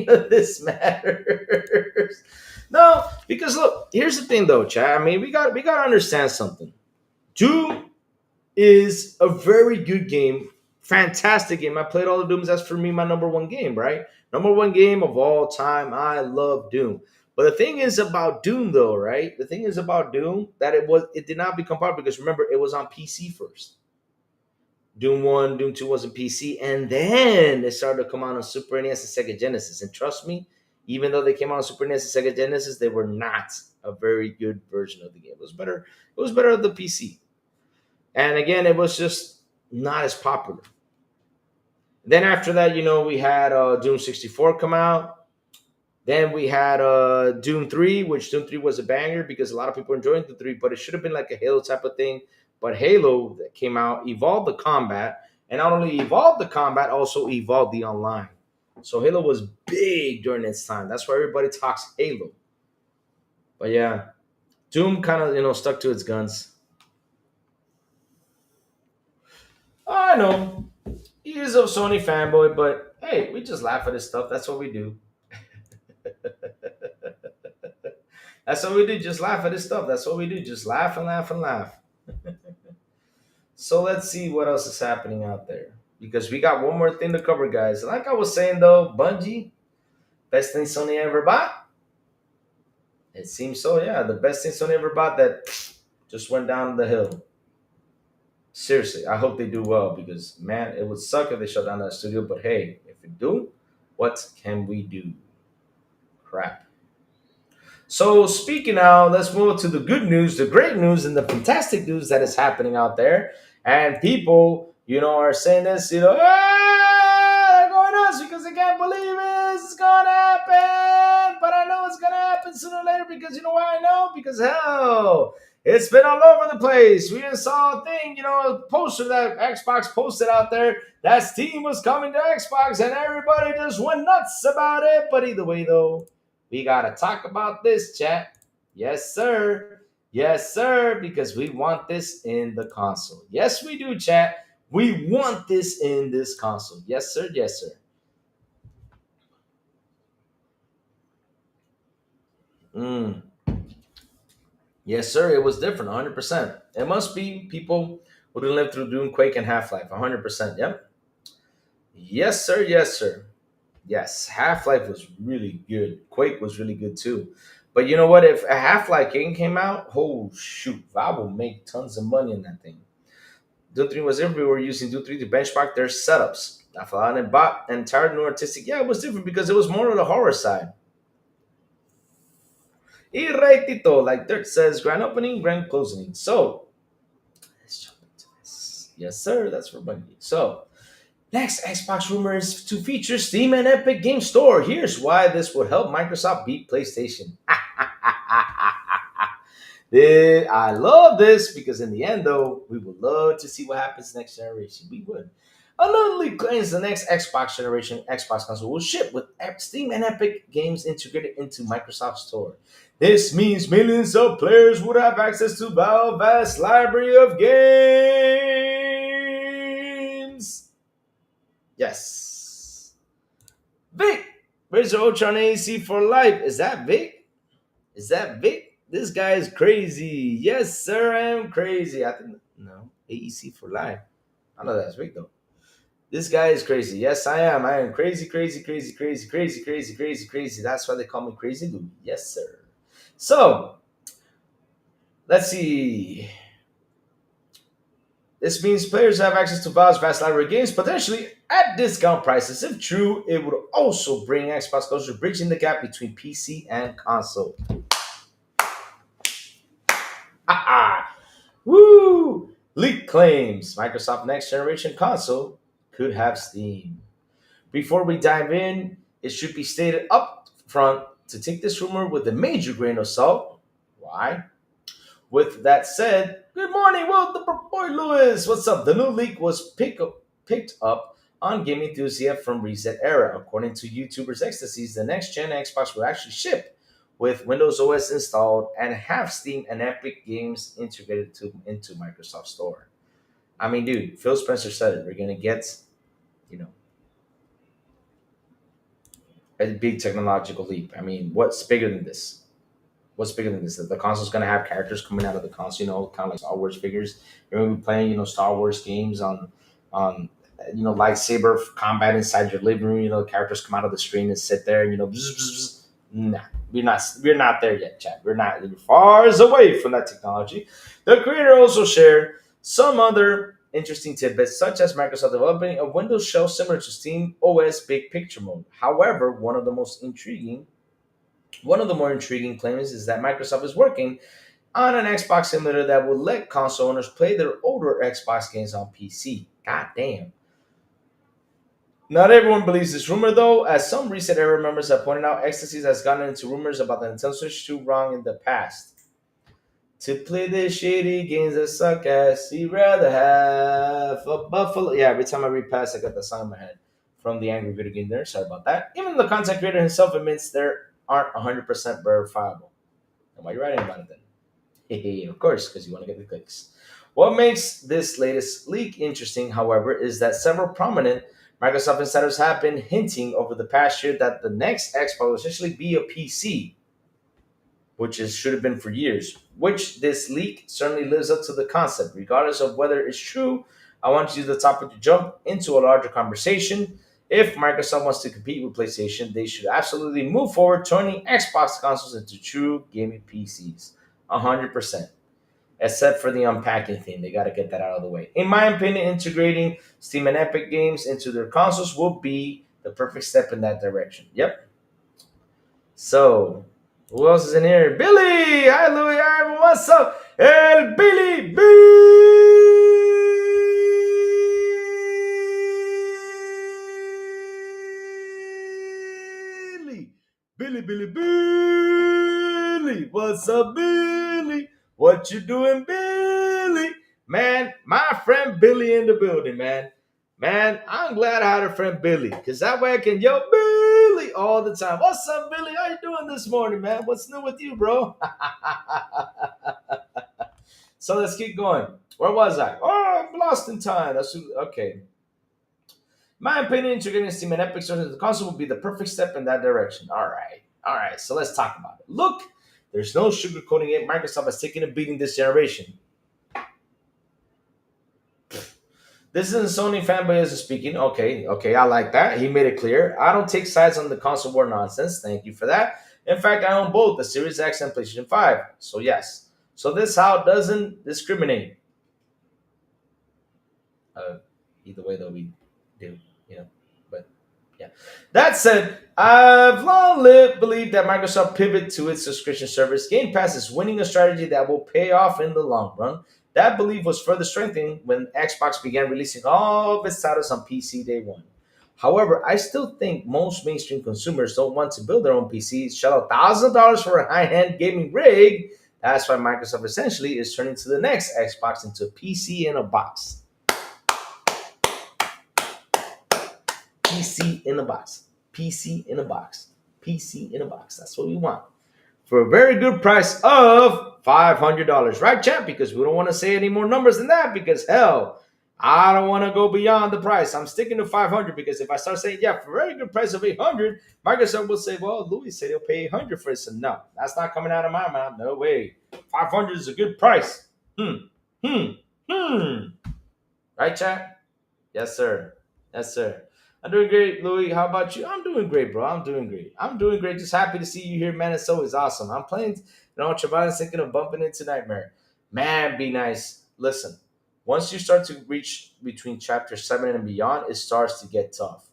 C: of this matters. No, because look, here's the thing though, Chad. I mean, we got to understand something. Doom is a very good game, fantastic game. I played all the Dooms. That's for me my number one game, right? Number one game of all time. I love Doom. But the thing is about Doom, though, right? The thing is about Doom that it did not become popular because remember it was on PC first. Doom 1, Doom 2 was on PC, and then it started to come out on Super NES and Sega Genesis. And trust me, even though they came out on Super NES and Sega Genesis, they were not a very good version of the game. It was better. It was better on the PC. And again, it was just not as popular. Then after that, we had Doom 64 come out. Then we had Doom 3, which Doom 3 was a banger because a lot of people were enjoying Doom 3, but it should have been like a Halo type of thing. But Halo that came out evolved the combat, and not only evolved the combat, also evolved the online. So Halo was big during its time. That's why everybody talks Halo. But yeah, Doom kind of, stuck to its guns. I know. He is a Sony fanboy, but hey, we just laugh at his stuff. That's what we do. That's what we do. Just laugh at his stuff. That's what we do. Just laugh and laugh and laugh. So let's see what else is happening out there. Because we got one more thing to cover, guys. Like I was saying, though, Bungie, best thing Sony ever bought? It seems so, yeah. The best thing Sony ever bought that just went down the hill. Seriously, I hope they do well because, man, it would suck if they shut down that studio. But hey, if they do, what can we do? Crap. So speaking now, let's move to the good news, the great news, and the fantastic news that is happening out there. And people, are saying this, they're going nuts because they can't believe it's going to happen. But I know it's gonna happen sooner or later because you know why I know? Because hell, it's been all over the place. We just saw a thing, a poster that Xbox posted out there that Steam was coming to Xbox, and everybody just went nuts about it. But either way, though, we gotta talk about this, chat. Yes, sir. Yes, sir, because we want this in the console. Yes, we do, chat. We want this in this console. Yes, sir. Yes, sir. Mm. Yes, sir. It was different, 100%. It must be people who didn't live through Doom, Quake, and Half Life, 100%. Yep. Yes, sir. Yes, sir. Yes, Half Life was really good. Quake was really good too. But you know what? If a Half Life game came out, oh shoot, I will make tons of money in that thing. Doom 3 was different. We were using Doom 3 to benchmark their setups. I thought and bought and tired new artistic. Yeah, it was different because it was more of the horror side. Y rightito, like Dirk says, grand opening, grand closing. So let's jump into this. Yes, sir. That's for Bungie. So next, Xbox rumors to feature Steam and Epic Game Store. Here's why this would help Microsoft beat PlayStation. I love this because in the end, though, we would love to see what happens next generation. We would. Another leak claims the next Xbox generation Xbox console will ship with Steam and Epic games integrated into Microsoft Store. This means millions of players would have access to Valve's vast library of games. Yes. Vic, where's your Ultron AC for life? Is that Vic? Is that Vic? This guy is crazy. Yes, sir, I am crazy. I think no AEC for life. I know that's Vic though. This guy is crazy. Yes, I am. I am crazy, crazy, crazy, crazy, crazy, crazy, crazy, crazy. That's why they call me Crazy Louie. Yes, sir. So let's see. This means players have access to Valve's vast library of games, potentially at discount prices. If true, it would also bring Xbox closer, bridging the gap between PC and console. Woo! Leak claims Microsoft next generation console could have Steam. Before we dive in, it should be stated up front to take this rumor with a major grain of salt. Why? With that said, good morning, Will the boy Lewis. What's up? The new leak was picked up on Game Enthusiast from Reset Era. According to YouTubers Ecstasies, the next gen Xbox will actually ship with Windows OS installed and have Steam and Epic games integrated into Microsoft Store. I mean, dude, Phil Spencer said it. We're gonna get, you know, a big technological leap. I mean, what's bigger than this? What's bigger than this? That the console's gonna have characters coming out of the console, kind of like Star Wars figures. You're gonna be playing, Star Wars games on lightsaber combat inside your living room. Characters come out of the screen and sit there, and bzz, bzz, bzz. Nah, we're not there yet, Chad. We're far away from that technology. The creator also shared some other interesting tidbits, such as Microsoft developing a Windows shell similar to Steam OS Big Picture mode. However, one of the more intriguing claims is that Microsoft is working on an Xbox simulator that will let console owners play their older Xbox games on PC. God damn. Not everyone believes this rumor, though, as some recent era members have pointed out, Ecstasies has gotten into rumors about the Nintendo Switch 2 wrong in the past. To play the shady games that suck ass, he'd rather have a buffalo. Yeah, every time I read past, I got the song in my head from the Angry Video Game Nerd. Sorry about that. Even the content creator himself admits there aren't 100% verifiable. And why are you writing about it then? Hey, of course, because you want to get the clicks. What makes this latest leak interesting, however, is that several prominent Microsoft insiders have been hinting over the past year that the next Xbox will essentially be a PC, which should have been for years. Which this leak certainly lives up to the concept. Regardless of whether it's true, I want to use the topic to jump into a larger conversation. If Microsoft wants to compete with PlayStation, they should absolutely move forward, turning Xbox consoles into true gaming PCs. 100%. Except for the unpacking thing. They got to get that out of the way. In my opinion, integrating Steam and Epic games into their consoles will be the perfect step in that direction. Yep. So, who else is in here? Billy! Hi, Louie. Hi, what's up? El Billy! Billy! Billy, Billy, Billy. What's up, Billy? What you doing, Billy? Man, my friend Billy in the building, man. Man, I'm glad I had a friend Billy, because that way I can yell Billy all the time. What's up, Billy? How you doing this morning, man? What's new with you, bro? So let's keep going. Where was I? Oh, I'm lost in time. Okay. My opinion, integrating Steam and Epic Source into the console would be the perfect step in that direction. All right. All right. So let's talk about it. Look, there's no sugarcoating it. Microsoft has taken a beating this generation. This isn't Sony fanboy as speaking. Okay, okay, I like that. He made it clear. I don't take sides on the console war nonsense. Thank you for that. In fact, I own both the Series X and PlayStation 5. So yes. So this how doesn't discriminate. Uh, Either way though we do, you know. But yeah. That said, I've long believed that Microsoft pivot to its subscription service. Game Pass is winning a strategy that will pay off in the long run. That belief was further strengthened when Xbox began releasing all of its titles on PC day one. However, I still think most mainstream consumers don't want to build their own PCs, shell out thousands of dollars for a high-end gaming rig. That's why Microsoft essentially is turning to the next Xbox into a PC in a box. PC in a box. PC in a box. PC in a box. That's what we want. For a very good price of $500. Right, champ? Because we don't want to say any more numbers than that because, hell, I don't want to go beyond the price. I'm sticking to 500 because if I start saying, yeah, for a very good price of 800, Microsoft will say, well, Louis said he'll pay 800 for it. So, no, that's not coming out of my mouth. No way. 500 is a good price. Hmm. Hmm. Hmm. Right, chat? Yes, sir. Yes, sir. I'm doing great, Louis. How about you? I'm doing great, bro. I'm doing great. I'm doing great. Just happy to see you here, man. It's always awesome. I'm playing, Ultraviolence, thinking of bumping into Nightmare. Man, be nice. Listen, once you start to reach between chapter 7 and beyond, it starts to get tough.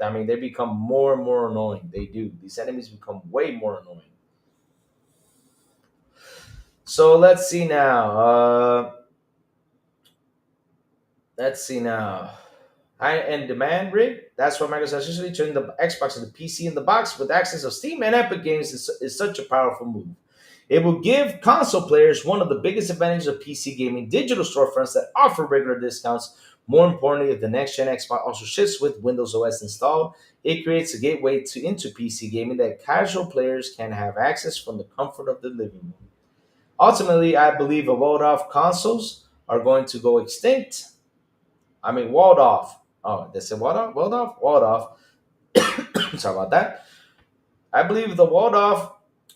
C: I mean, they become more and more annoying. They do. These enemies become way more annoying. So let's see now. Let's see now. High-end demand rig. That's why Microsoft usually turned the Xbox into PC in the box with access of Steam and Epic Games is such a powerful move. It will give console players one of the biggest advantages of PC gaming: digital storefronts that offer regular discounts. More importantly, if the next gen Xbox also ships with Windows OS installed, it creates a gateway into PC gaming that casual players can have access from the comfort of the living room. Ultimately, I believe a walled off consoles are going to go extinct. I mean, walled off. Oh, they said walled off? Walled off? Walled off. Sorry about that. I believe the walled off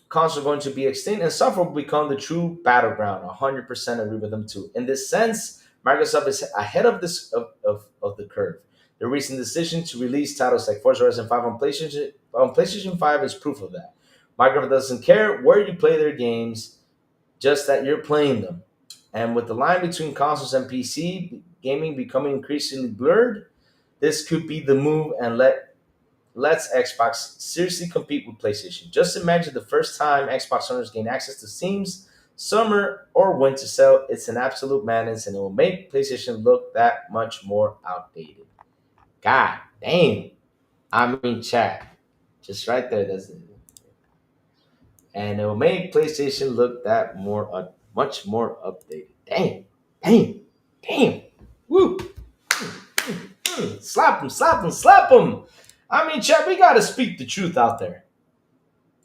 C: console are going to be extinct and software will become the true battleground. 100% agree with them too. In this sense, Microsoft is ahead of of the curve. The recent decision to release titles like Forza Horizon 5 on PlayStation 5 is proof of that. Microsoft doesn't care where you play their games, just that you're playing them. And with the line between consoles and PC gaming becoming increasingly blurred, this could be the move and lets Xbox seriously compete with PlayStation. Just imagine the first time Xbox owners gain access to Steam's summer or winter sale. It's an absolute madness and it will make PlayStation look that much more outdated. God damn. I mean, chat. Just right there, doesn't it? And it will make PlayStation look that much more updated. Damn, damn, damn. Woo! Slap him, slap him, slap him. I mean, chat, we gotta speak the truth out there.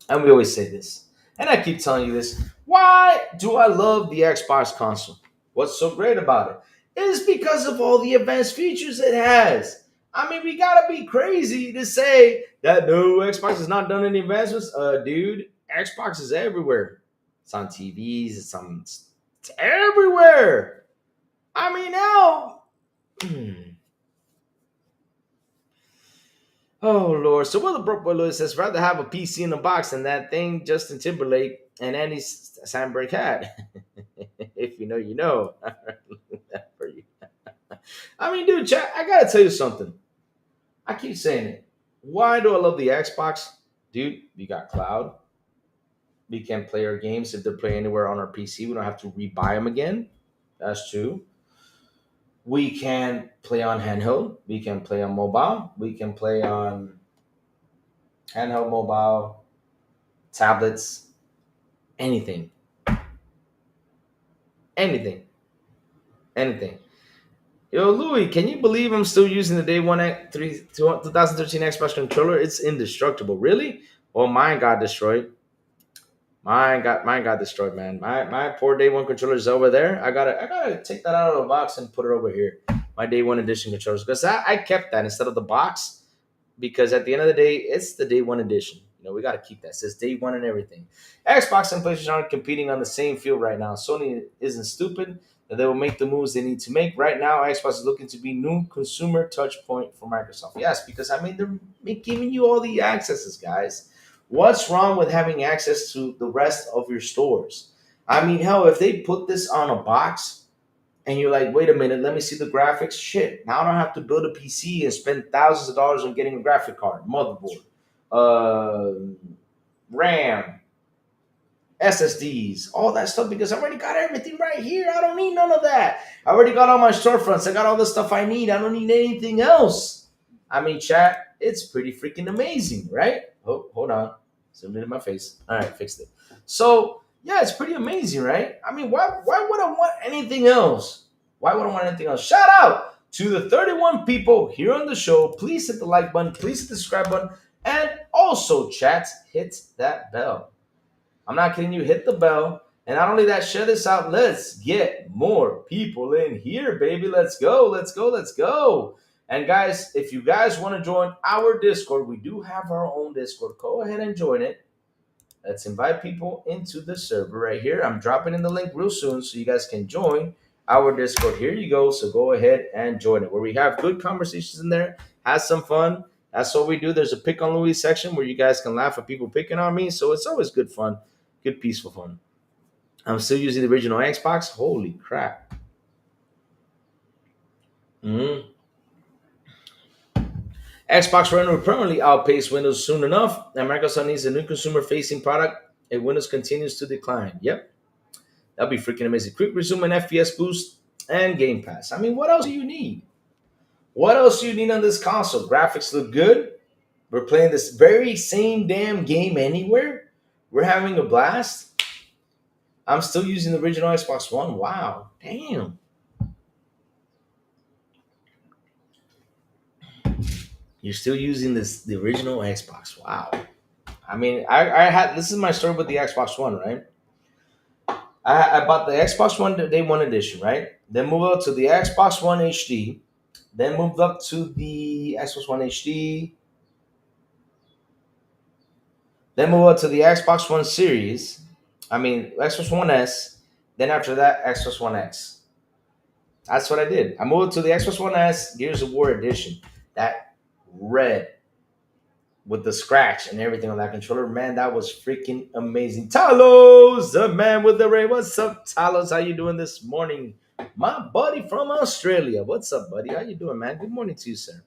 C: And we always say this. And I keep telling you this. Why do I love the Xbox console? What's so great about it? It's because of all the advanced features it has. I mean, we gotta be crazy to say that no, Xbox has not done any advancements. Dude, Xbox is everywhere. It's on TVs, it's everywhere. I mean, now. Oh Lord! So what the broke boy Lewis says, rather have a PC in a box than that thing Justin Timberlake and Andy Samberg had. If you know, you know. For you. I mean, dude, chat, I gotta tell you something. I keep saying it. Why do I love the Xbox? Dude, we got cloud. We can play our games if they're playing anywhere on our PC. We don't have to rebuy them again. That's true. We can play on handheld. We can play on mobile. We can play on handheld, mobile. tablets, anything, anything, anything. Yo, Louis, can you believe I'm still using the day one 2013 Xbox controller? It's indestructible. Really? Well, mine got destroyed. Mine got destroyed, man. My poor day one controller is over there. I gotta take that out of the box and put it over here. My day one edition controllers. Because I kept that instead of the box. Because at the end of the day, it's the day one edition. We got to keep that. It says day one and everything. Xbox and PlayStation aren't competing on the same field right now. Sony isn't stupid. That they will make the moves they need to make. Right now, Xbox is looking to be new consumer touch point for Microsoft. Yes, because they're giving you all the accesses, guys. What's wrong with having access to the rest of your stores? Hell, if they put this on a box and you're like, wait a minute, let me see the graphics. Shit, now I don't have to build a PC and spend thousands of dollars on getting a graphic card, motherboard, RAM, SSDs, all that stuff, because I already got everything right here. I don't need none of that. I already got all my storefronts. I got all the stuff I need. I don't need anything else. Chat, it's pretty freaking amazing, right? Oh, hold on. Zoomed in my face. All right, fixed it. So, yeah, it's pretty amazing, right? Why would I want anything else? Why would I want anything else? Shout out to the 31 people here on the show. Please hit the like button. Please hit the subscribe button. And also, chat, hit that bell. I'm not kidding you. Hit the bell. And not only that, share this out. Let's get more people in here, baby. Let's go. Let's go. Let's go. And guys, if you guys want to join our Discord, we do have our own Discord. Go ahead and join it. Let's invite people into the server right here. I'm dropping in the link real soon so you guys can join our Discord. Here you go. So go ahead and join it, where we have good conversations in there. Have some fun. That's what we do. There's a pick on Louis section where you guys can laugh at people picking on me. So it's always good fun. Good, peaceful fun. I'm still using the original Xbox. Holy crap. Xbox One will permanently outpace Windows soon enough, and Microsoft needs a new consumer-facing product if Windows continues to decline. Yep. That'd be freaking amazing. Quick resume and FPS boost and Game Pass. What else do you need? What else do you need on this console? Graphics look good. We're playing this very same damn game anywhere. We're having a blast. I'm still using the original Xbox One. Wow. Damn. You're still using the original Xbox. Wow. I had, this is my story with the Xbox One, right? I bought the Xbox One Day One Edition, right? Then moved up to the Xbox One HD. Then moved up to the Xbox One HD. Then moved up to the Xbox One Series. Xbox One S. Then after that, Xbox One X. That's what I did. I moved to the Xbox One S Gears of War Edition. That red with the scratch and everything on that controller. Man, that was freaking amazing. Talos, the man with the ray. What's up, Talos? How you doing this morning? My buddy from Australia. What's up, buddy? How you doing, man? Good morning to you, sir.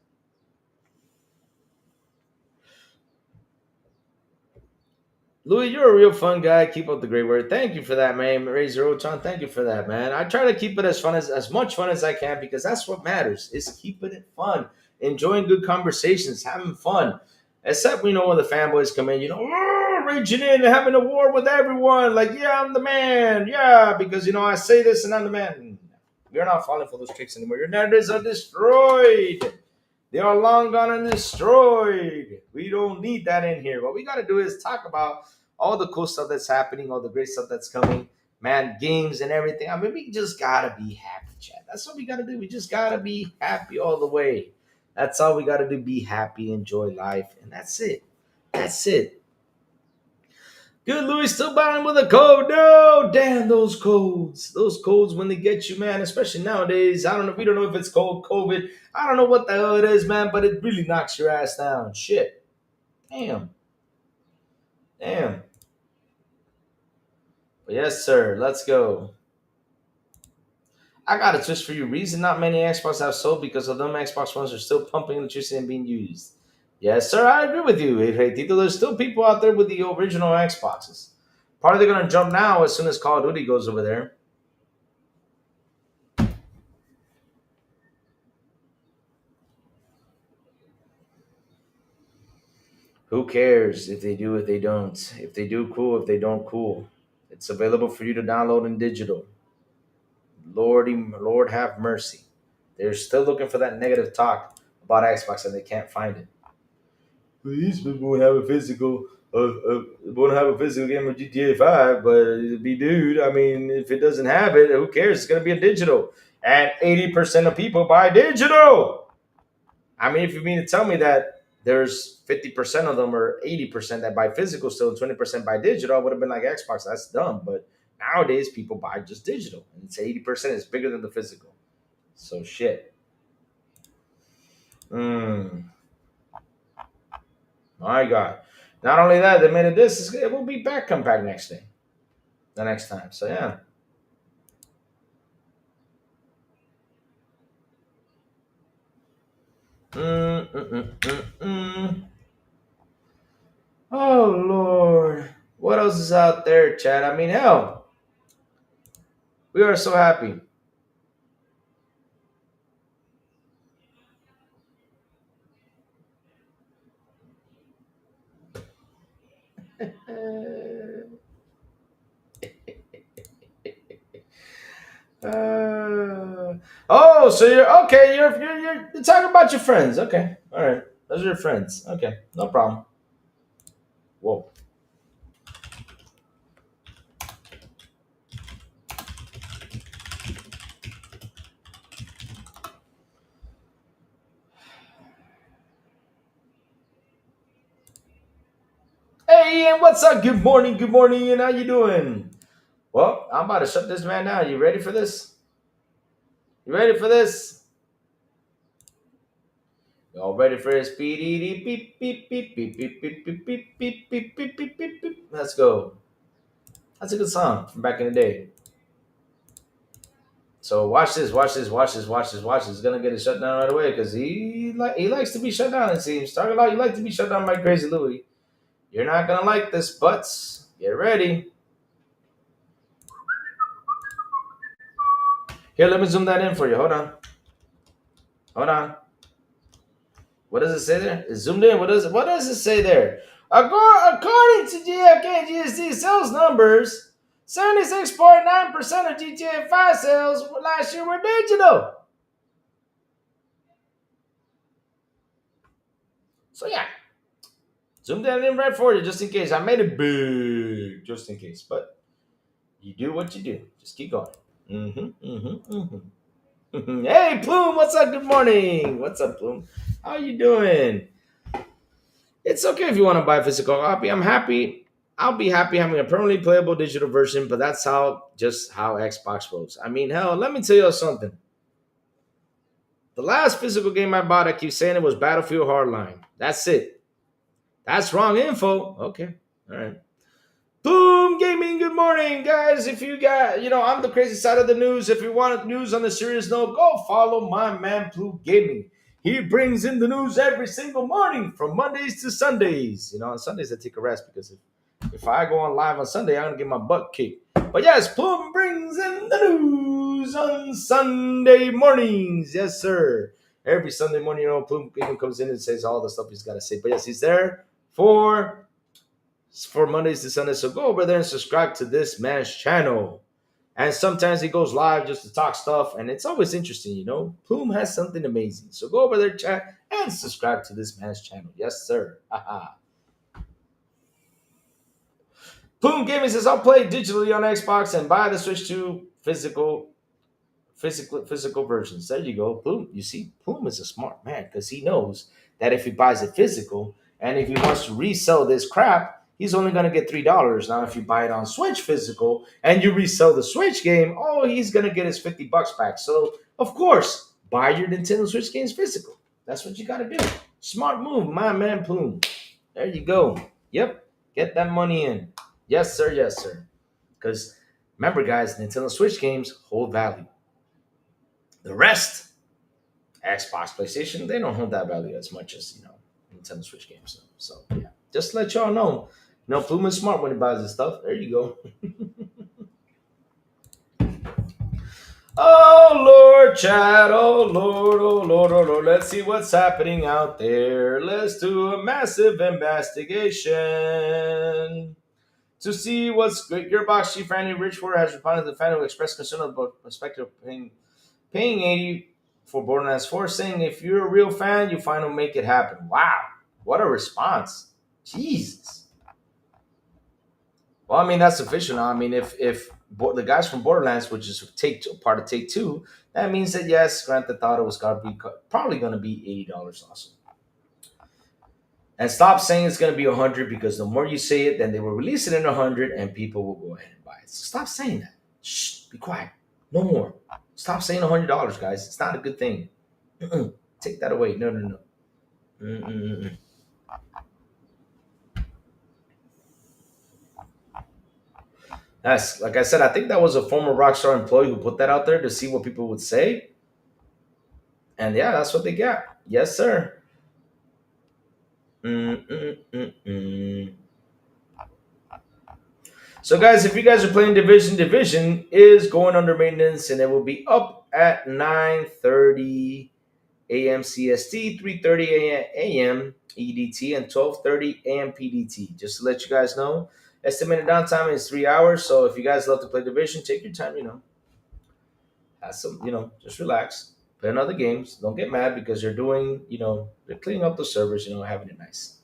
C: Louis, you're a real fun guy. Keep up the great work. Thank you for that, man. Razor Ochan, thank you for that, man. I try to keep it as much fun as I can, because that's what matters, is keeping it fun, enjoying good conversations, having fun. Except, when the fanboys come in, raging in and having a war with everyone. Like, yeah, I'm the man. Yeah, because, I say this and I'm the man. You're not falling for those tricks anymore. Your narratives are destroyed. They are long gone and destroyed. We don't need that in here. What we got to do is talk about all the cool stuff that's happening, all the great stuff that's coming, man, games and everything. We just got to be happy, Chad. That's what we got to do. We just got to be happy all the way. That's all we got to do. Be happy, enjoy life, and that's it. That's it. Good, Louis, still battling with a code. No, damn those codes. Those codes, when they get you, man, especially nowadays. I don't know. We don't know if it's called COVID. I don't know what the hell it is, man, but it really knocks your ass down. Shit. Damn. But yes, sir. Let's go. I got a twist for you. Reason not many Xbox have sold because of them Xbox Ones are still pumping electricity and being used. Yes, sir, I agree with you. Hey, Tito, there's still people out there with the original Xboxes. Probably they're going to jump now as soon as Call of Duty goes over there. Who cares if they do, if they don't? If they do, cool. If they don't, cool. It's available for you to download in digital. Lord have mercy. They're still looking for that negative talk about Xbox and they can't find it. These people won't have a physical, won't have a physical game of GTA 5, but it'd be dude. I mean, if it doesn't have it, who cares? It's gonna be a digital, and 80% of people buy digital. I mean, if you mean to tell me that there's 50% of them or 80% that buy physical still and 20% buy digital, I would have been like Xbox. That's dumb. But nowadays, people buy just digital, and it's 80% is bigger than the physical. So shit. My God. Not only that, they made it this. It will be back compact the next time. So yeah. Mm, mm, mm, mm, mm. Oh Lord, what else is out there, Chad? I mean, hell, we are so happy. Oh, so you're okay. You're talking about your friends. Okay, all right. Those are your friends. Okay, no problem. Whoa. Hey, Ian, what's up? Good morning. Good morning, Ian. How you doing? Well, I'm about to shut this man down. You ready for this? You ready for this? Y'all ready for this? Beep, beep, beep, beep, beep, beep, beep, beep, beep, beep, beep, beep, beep, beep, beep, beep. Let's go. That's a good song from back in the day. So watch this, watch this, watch this, watch this, watch this. He's gonna get it shut down right away because he likes to be shut down. It seems. Talking about you like to be shut down by Crazy Louie. You're not gonna like this, butts. Get ready. Here, let me zoom that in for you. Hold on. Hold on. What does it say there? It's zoomed in. What does it say there? According to GFK and GSD sales numbers, 76.9% of GTA 5 sales last year were digital. So yeah, zoom that in right for you just in case. I made it big just in case, but you do what you do. Just keep going. Hey, Plume, what's up? Good morning. What's up, Plume? How you doing? It's okay if you want to buy a physical copy. I'm happy. I'll be happy having a permanently playable digital version, but that's just how Xbox works. I mean, hell, let me tell you something. The last physical game I bought, I keep saying it was Battlefield Hardline. That's it. That's wrong info. Okay. All right. Boom Gaming, good morning, guys. If you got, I'm the crazy side of the news. If you want news on a serious note, go follow my man, Plume Gaming. He brings in the news every single morning from Mondays to Sundays. On Sundays I take a rest because if I go on live on Sunday, I'm going to get my butt kicked. But yes, Plume brings in the news on Sunday mornings. Yes, sir. Every Sunday morning, Plume Gaming comes in and says all the stuff he's got to say. But yes, he's there for Mondays to Sundays. So go over there and subscribe to this man's channel. And sometimes he goes live just to talk stuff, and it's always interesting, Plume has something amazing. So go over there, chat, and subscribe to this man's channel. Yes, sir. Plume Gaming says, I'll play digitally on Xbox and buy the Switch 2 physical versions. There you go. Plume, you see, Plume is a smart man because he knows that if he buys it physical and if he wants to resell this crap, he's only going to get $3. Now, if you buy it on Switch physical and you resell the Switch game, he's going to get his $50 back. So, of course, buy your Nintendo Switch games physical. That's what you got to do. Smart move, my man Plume. There you go. Yep. Get that money in. Yes, sir. Yes, sir. Because remember, guys, Nintendo Switch games hold value. The rest, Xbox, PlayStation, they don't hold that value as much as, Nintendo Switch games. So yeah, just to let y'all know, Plume is smart when he buys this stuff. There you go. Oh Lord, Chad. Oh Lord, oh Lord, oh Lord. Let's see what's happening out there. Let's do a massive investigation to see what's good. Gearbox chief Randy Richford has responded to the fan who expressed concern about the prospect of paying 80 for Borderlands 4, saying if you're a real fan, you find will make it happen. Wow, what a response! Jesus. Well, I mean that's official now. I mean, if the guys from Borderlands, which is part of Take Two, that means that yes, Grand Theft Auto was probably going to be $80 also. And stop saying it's going to be 100 because the more you say it, then they will release it in 100 and people will go ahead and buy it. So stop saying that. Shh, be quiet. No more. Stop saying $100, guys. It's not a good thing. Take that away. No, no, no. Mm-mm-mm. That's like I said. I think that was a former Rockstar employee who put that out there to see what people would say, and yeah, that's what they got. Yes, sir. Mm-mm-mm-mm. So, guys, if you guys are playing Division is going under maintenance, and it will be up at 9:30 a.m. CST, 3:30 a.m. EDT, and 12:30 a.m. PDT. Just to let you guys know, estimated downtime is 3 hours. So, if you guys love to play Division, take your time. Have some, just relax, play another games. Don't get mad because they're doing, they're cleaning up the servers. Having it nice.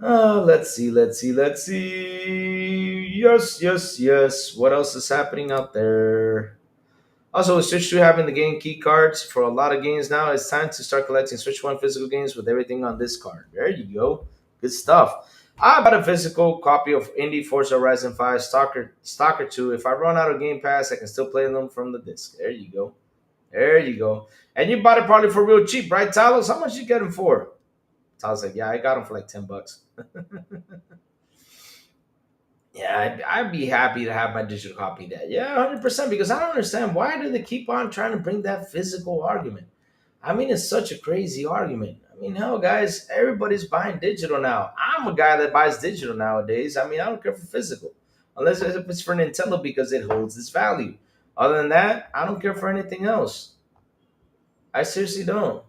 C: Let's see. Yes, yes, yes. What else is happening out there? Also, with Switch 2 having the game key cards for a lot of games now, it's time to start collecting Switch 1 physical games with everything on this card. There you go. Good stuff. I bought a physical copy of Indie Forza Horizon 5, Stalker 2. If I run out of Game Pass, I can still play them from the disc. There you go. There you go. And you bought it probably for real cheap, right, Talos? How much you get them for? Talos like, yeah, I got them for like $10. Yeah, I'd be happy to have my digital copy of that. Yeah, 100%. Because I don't understand why do they keep on trying to bring that physical argument? I mean, it's such a crazy argument. I mean, hell, guys, everybody's buying digital now. I'm a guy that buys digital nowadays. I mean, I don't care for physical, unless if it's for Nintendo because it holds its value. Other than that, I don't care for anything else. I seriously don't.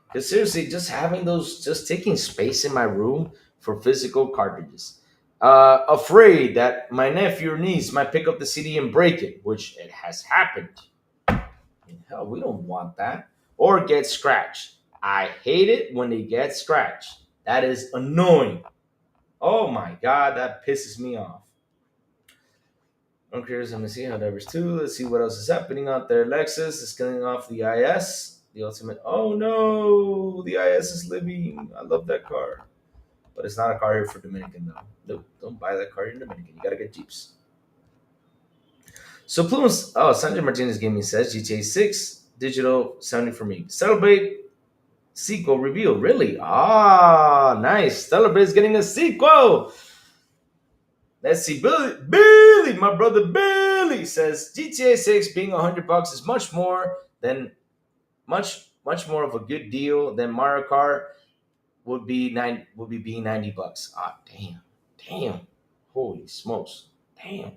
C: Because seriously, just having those, just taking space in my room for physical cartridges. Afraid that my nephew or niece might pick up the CD and break it, which it has happened. Hell, we don't want that. Or get scratched. I hate it when they get scratched. That is annoying. Oh my god, that pisses me off. I'm curious. I'm gonna see how there's two. Let's see what else is happening out there. Lexus is killing off the IS. The ultimate. Oh no, the IS is living. I love that car, but it's not a car here for Dominican though. Nope, don't buy that car in Dominican. You gotta get Jeeps. So Plume's. Oh, Sanjay Martinez Gaming says GTA 6 digital 70 for me. Celebrate sequel reveal. Really? Ah, nice. Celebrate's getting a sequel. Let's see. Billy, my brother Billy says GTA 6 being $100 is much more of a good deal than Mario Kart would be being $90. Ah, damn, holy smokes, damn.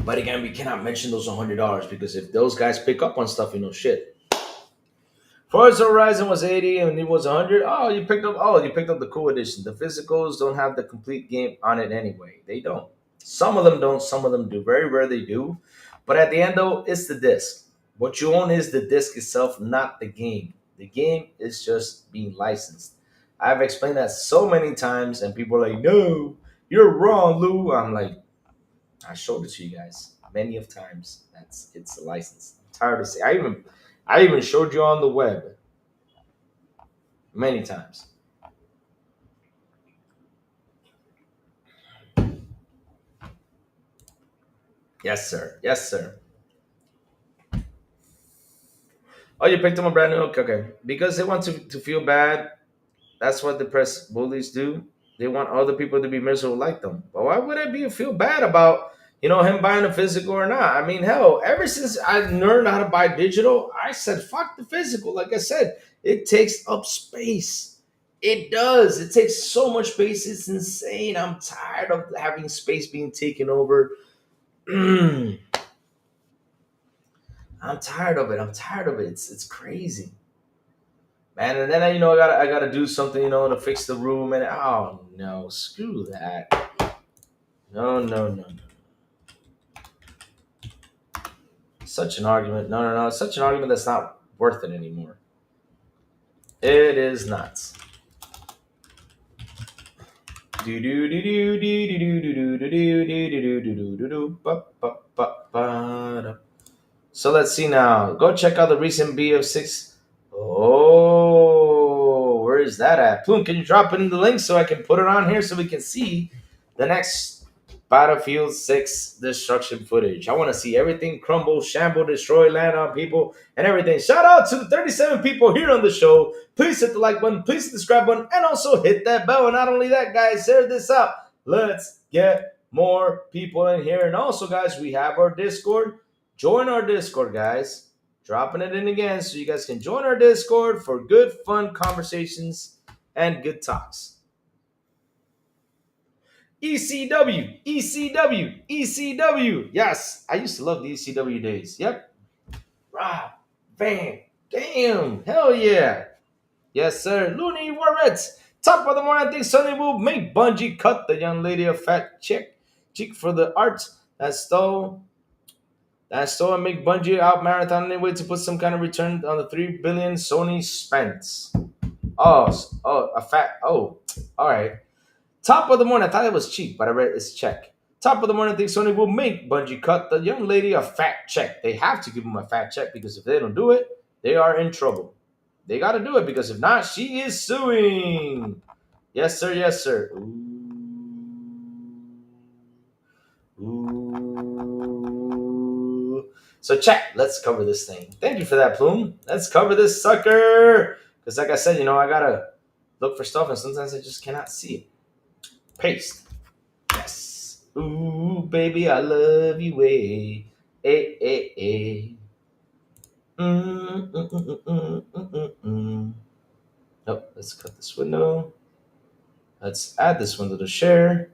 C: But again, we cannot mention those $100 because if those guys pick up on stuff, shit. Forza Horizon was 80 and it was 100. Oh, you picked up. Oh, you picked up the cool edition. The physicals don't have the complete game on it anyway. They don't. Some of them don't. Some of them do. Very rare they do. But at the end, though, it's the disc. What you own is the disc itself, not the game. The game is just being licensed. I've explained that so many times, and people are like, "No, you're wrong, Lou." I'm like, I showed it to you guys many of times. It's a license. I'm tired of saying. I even showed you on the web many times. Yes, sir. Yes, sir. Oh, you picked up a brand new. Okay. Because they want to feel bad. That's what the press bullies do. They want other people to be miserable like them. But why would I feel bad about him buying a physical or not? I mean, hell, ever since I learned how to buy digital, I said fuck the physical. Like I said, it takes up space. It does. It takes so much space. It's insane. I'm tired of having space being taken over. I'm tired of it. I'm tired of it. It's crazy, man. And then I gotta do something, to fix the room. And oh no, screw that. No, no, no, no. Such an argument. No, no, no. It's such an argument that's not worth it anymore. It is nuts. Do do do do do do do do do do do do do do do. So let's see now. Go check out the recent BF6. Oh, where is that at? Plume, can you drop it in the link so I can put it on here so we can see the next Battlefield 6 destruction footage? I want to see everything crumble, shamble, destroy, land on people, and everything. Shout out to the 37 people here on the show. Please hit the like button, please hit the subscribe button, and also hit that bell. And not only that, guys, share this out. Let's get more people in here. And also, guys, we have our Discord. Join our Discord, guys. Dropping it in again so you guys can join our Discord for good, fun conversations and good talks. ECW, ECW, ECW. Yes, I used to love the ECW days. Yep. Rob, bam, damn, hell yeah. Yes, sir. Looney Warrets. Top of the morning, I think Sony will make Bungie cut the young lady a fat cheek for the art that stole and make Bungie out marathon anyway to put some kind of return on the $3 billion Sony spent. Oh, all right. Top of the morning, I thought it was cheap, but I read it's check. Top of the morning, I think Sony will make Bungie cut the young lady a fat check. They have to give them a fat check because if they don't do it, they are in trouble. They got to do it because if not, she is suing. Yes, sir. Yes, sir. Ooh. So chat, let's cover this thing. Thank you for that, Plume. Let's cover this sucker. Because like I said, I got to look for stuff and sometimes I just cannot see it. Paste. Yes. Ooh, baby, I love you, way. Nope, let's cut this window. Let's add this window to share.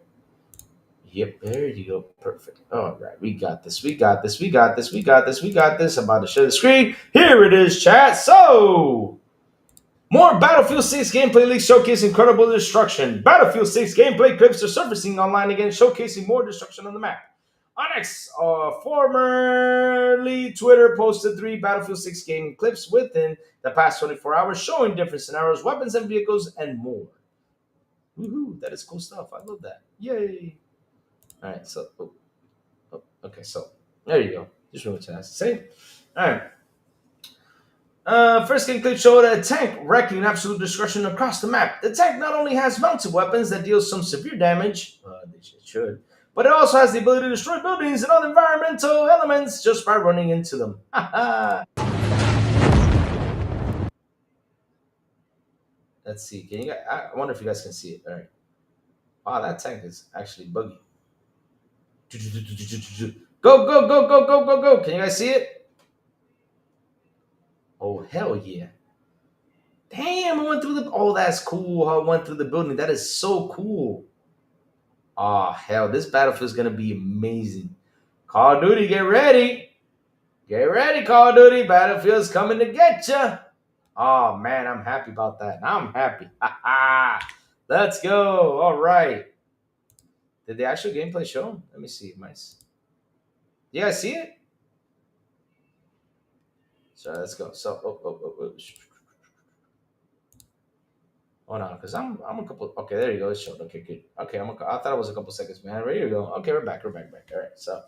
C: Yep, there you go. Perfect. All right, we got this. We got this. We got this. We got this. We got this. I'm about to share the screen. Here it is, chat. So, more Battlefield 6 gameplay leaks showcase incredible destruction. Battlefield 6 gameplay clips are surfacing online again, showcasing more destruction on the map. Onyx, formerly Twitter, posted 3 Battlefield 6 game clips within the past 24 hours, showing different scenarios, weapons and vehicles, and more. Woohoo, that is cool stuff. I love that. Yay. All right, so, okay, so, there you go. Just remember what I have to say. All right. First game clip showed a tank wrecking absolute destruction across the map. The tank not only has mounted weapons that deal some severe damage, they should, but it also has the ability to destroy buildings and other environmental elements just by running into them. Let's see. Can you guys? I wonder if you guys can see it. All right. Wow, that tank is actually buggy. Go, go, go, go, go, go, go. Can you guys see it? Oh, hell yeah. Damn, I went through the... Oh, that's cool how I went through the building. That is so cool. Oh, hell, this battlefield is going to be amazing. Call of Duty, get ready. Get ready, Call of Duty. Battlefield's coming to get you. Oh, man, I'm happy about that. I'm happy. Let's go. All right. Did the actual gameplay show? Let me see. Nice. You guys see it? So let's go. So, hold on, because I'm a couple. Okay, there you go. It showed. Okay, good. Okay, I thought it was a couple seconds, man. There you go. Okay, we're back. All right. So,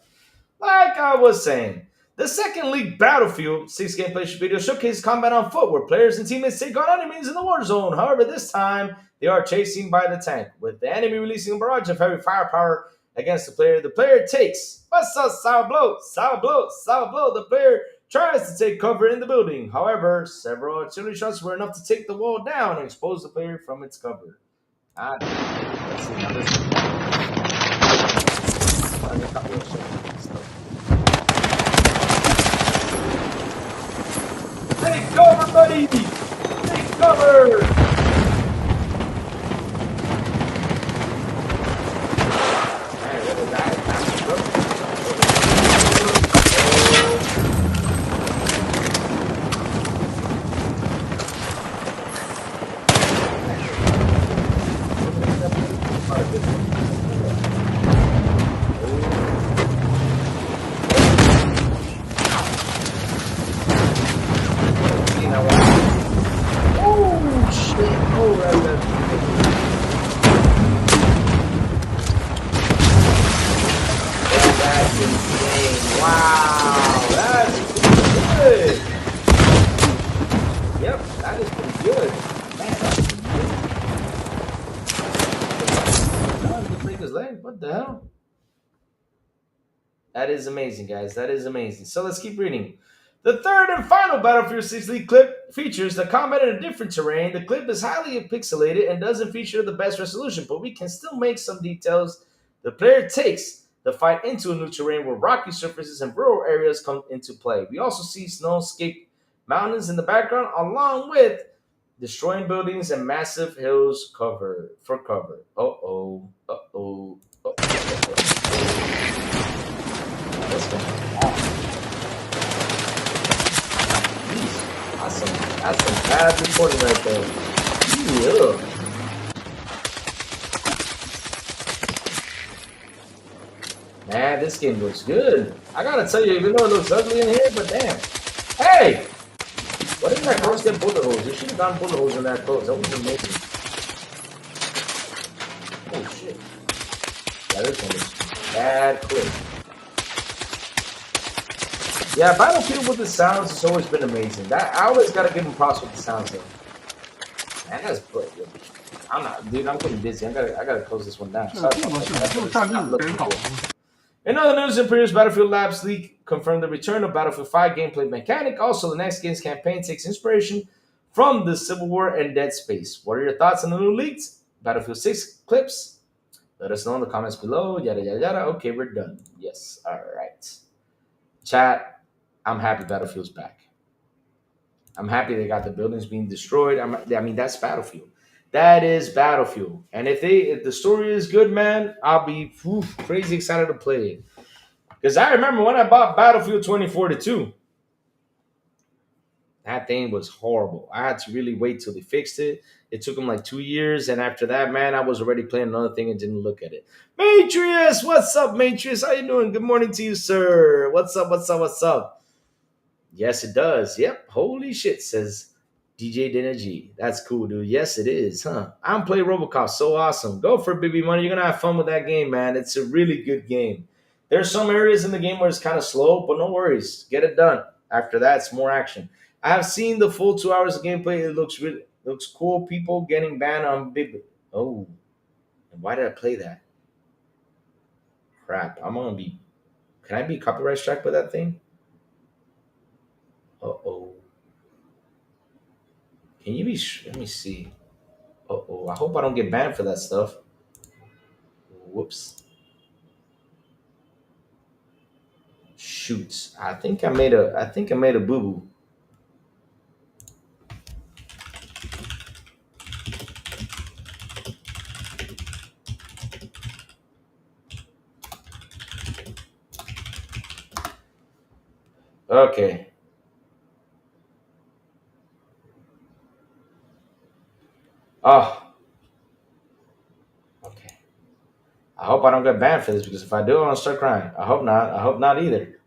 C: like I was saying, the second leaked Battlefield 6 gameplay video showcased combat on foot, where players and teammates take on enemies in the war zone. However, this time they are chasing by the tank, with the enemy releasing a barrage of heavy firepower against the player. The player takes. What's up, Sourblow? The player tries to take cover in the building. However, several artillery shots were enough to take the wall down and expose the player from its cover. Let's see how this Take cover, buddy! Take cover! That is amazing, guys. That is amazing. So let's keep reading. The third and final Battlefield 6 League clip features the combat in a different terrain. The clip is highly pixelated and doesn't feature the best resolution, but we can still make some details. The player takes the fight into a new terrain where rocky surfaces and rural areas come into play. We also see snow-capped mountains in the background, along with destroying buildings and massive hills cover. Uh-oh. Uh-oh. Uh-oh. What's going on? That's some bad reporting right there. Yeah. Man, this game looks good. I gotta tell you, even though it looks ugly in here, but damn. Hey! Why didn't that clothes get bullet holes? You should have gotten bullet holes in that clothes. That was amazing. Oh shit. Yeah, this one is bad quick. Yeah, Battlefield with the sounds has always been amazing. That I always gotta give them props with the sounds though. Man, that's good. I'm not, dude. I'm getting busy. I gotta close this one down. Sorry about that. In other news, Imperial's Battlefield Labs leak confirmed the return of Battlefield 5 gameplay mechanic. Also, the next game's campaign takes inspiration from the Civil War and Dead Space. What are your thoughts on the new leaks? Battlefield 6 clips? Let us know in the comments below. Yada yada yada. Okay, we're done. Yes. All right. Chat. I'm happy Battlefield's back. I'm happy they got the buildings being destroyed. I mean, that's Battlefield. That is Battlefield. And if the story is good, man, I'll be crazy excited to play it. Because I remember when I bought Battlefield 2042, that thing was horrible. I had to really wait till they fixed it. It took them like 2 years. And after that, man, I was already playing another thing and didn't look at it. Matrius, what's up, Matrius? How you doing? Good morning to you, sir. What's up, what's up, what's up? Yes, it does. Yep. Holy shit, says DJ Dana G. That's cool, dude. Yes, it is, huh? I'm playing RoboCop. So awesome. Go for it, BB Money. You're going to have fun with that game, man. It's a really good game. There's some areas in the game where it's kind of slow, but no worries. Get it done. After that, it's more action. I have seen the full 2 hours of gameplay. It looks cool. People getting banned on big. Oh. And why did I play that? Crap. I'm going to be. Can I be copyright struck by that thing? Uh-oh. Can you be... Let me see. Uh-oh. I hope I don't get banned for that stuff. Whoops. Shoots. I think I made a boo-boo. Okay. Oh. Okay. I hope I don't get banned for this because if I do, I'm gonna start crying. I hope not. I hope not either.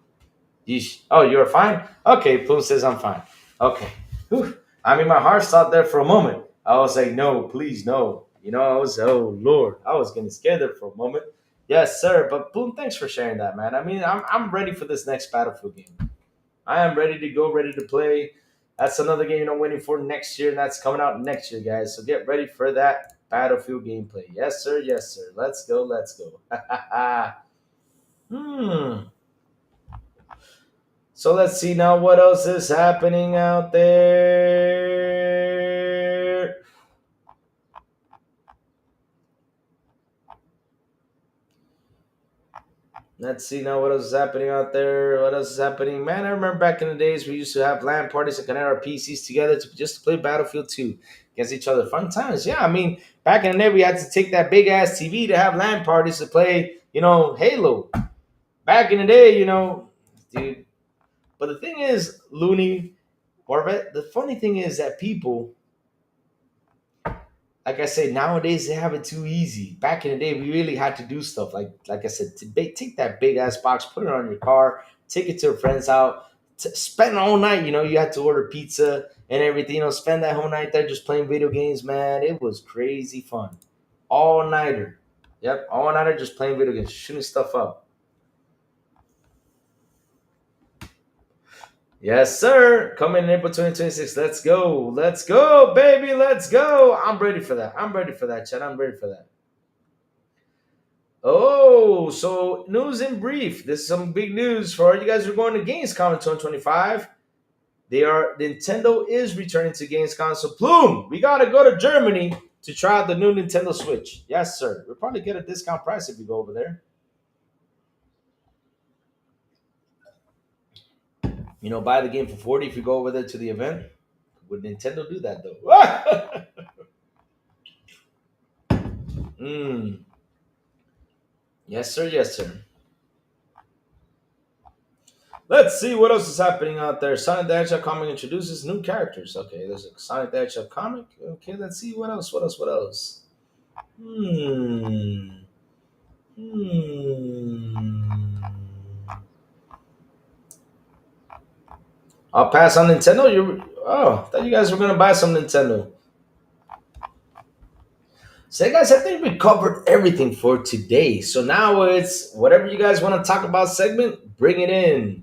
C: Yeesh. Oh, you're fine? Okay, Plume says I'm fine. Okay. Whew. I mean, my heart stopped there for a moment. I was like, no, please, no. You know, I was, oh, Lord. I was getting scared there for a moment. Yes, sir. But Plume, thanks for sharing that, man. I mean, I'm ready for this next Battlefield game. I am ready to go, ready to play. That's another game I'm waiting for next year, and that's coming out next year, guys. So get ready for that Battlefield gameplay. Yes, sir. Yes, sir. Let's go. Let's go. So let's see now what else is happening out there. Let's see now what else is happening out there. What else is happening? Man, I remember back in the days we used to have LAN parties and connect our PCs together just to play Battlefield 2 against each other. Fun times. Yeah, I mean, back in the day we had to take that big-ass TV to have LAN parties to play, Halo. Back in the day, dude. But the thing is, Looney, Corvette, the funny thing is that people, like I said, nowadays they have it too easy. Back in the day, we really had to do stuff like I said, take that big ass box, put it on your car, take it to a friend's house, spend the whole night. You had to order pizza and everything. Spend that whole night there just playing video games, man. It was crazy fun, all nighter. Yep, all nighter just playing video games, shooting stuff up. Yes, sir. Coming in April 2026. Let's go. Let's go, baby. Let's go. I'm ready for that. I'm ready for that, Chad. I'm ready for that. Oh, go. So news in brief. This is some big news for all you guys who are going to Gamescom in 2025. Nintendo is returning to Gamescom. So Plume, we gotta go to Germany to try out the new Nintendo Switch. Yes, sir. We'll probably get a discount price if we go over there. Buy the game for 40 if you go over there to the event. Would Nintendo do that though? mm. Yes, sir. Yes, sir. Let's see what else is happening out there. Sonic the Hedgehog comic introduces new characters. Okay, there's a Sonic the Hedgehog comic. Okay, let's see what else. What else? What else? Hmm. Hmm. I'll pass on Nintendo. I thought you guys were gonna buy some Nintendo. So, guys, I think we covered everything for today. So now it's whatever you guys want to talk about segment, bring it in.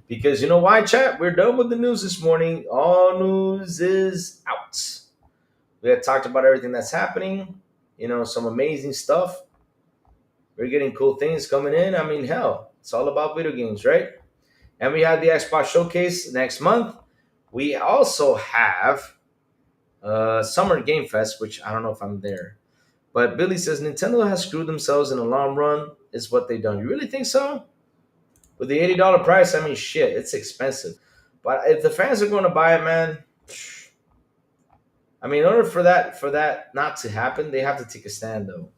C: Because you know why, chat? We're done with the news this morning. All news is out. We had talked about everything that's happening. Some amazing stuff. We're getting cool things coming in. I mean, hell, it's all about video games, right? And we have the Xbox Showcase next month. We also have Summer Game Fest, which I don't know if I'm there. But Billy says Nintendo has screwed themselves in the long run, is what they've done. You really think so? With the $80 price, I mean, shit, it's expensive. But if the fans are going to buy it, man, I mean, in order for that not to happen, they have to take a stand, though.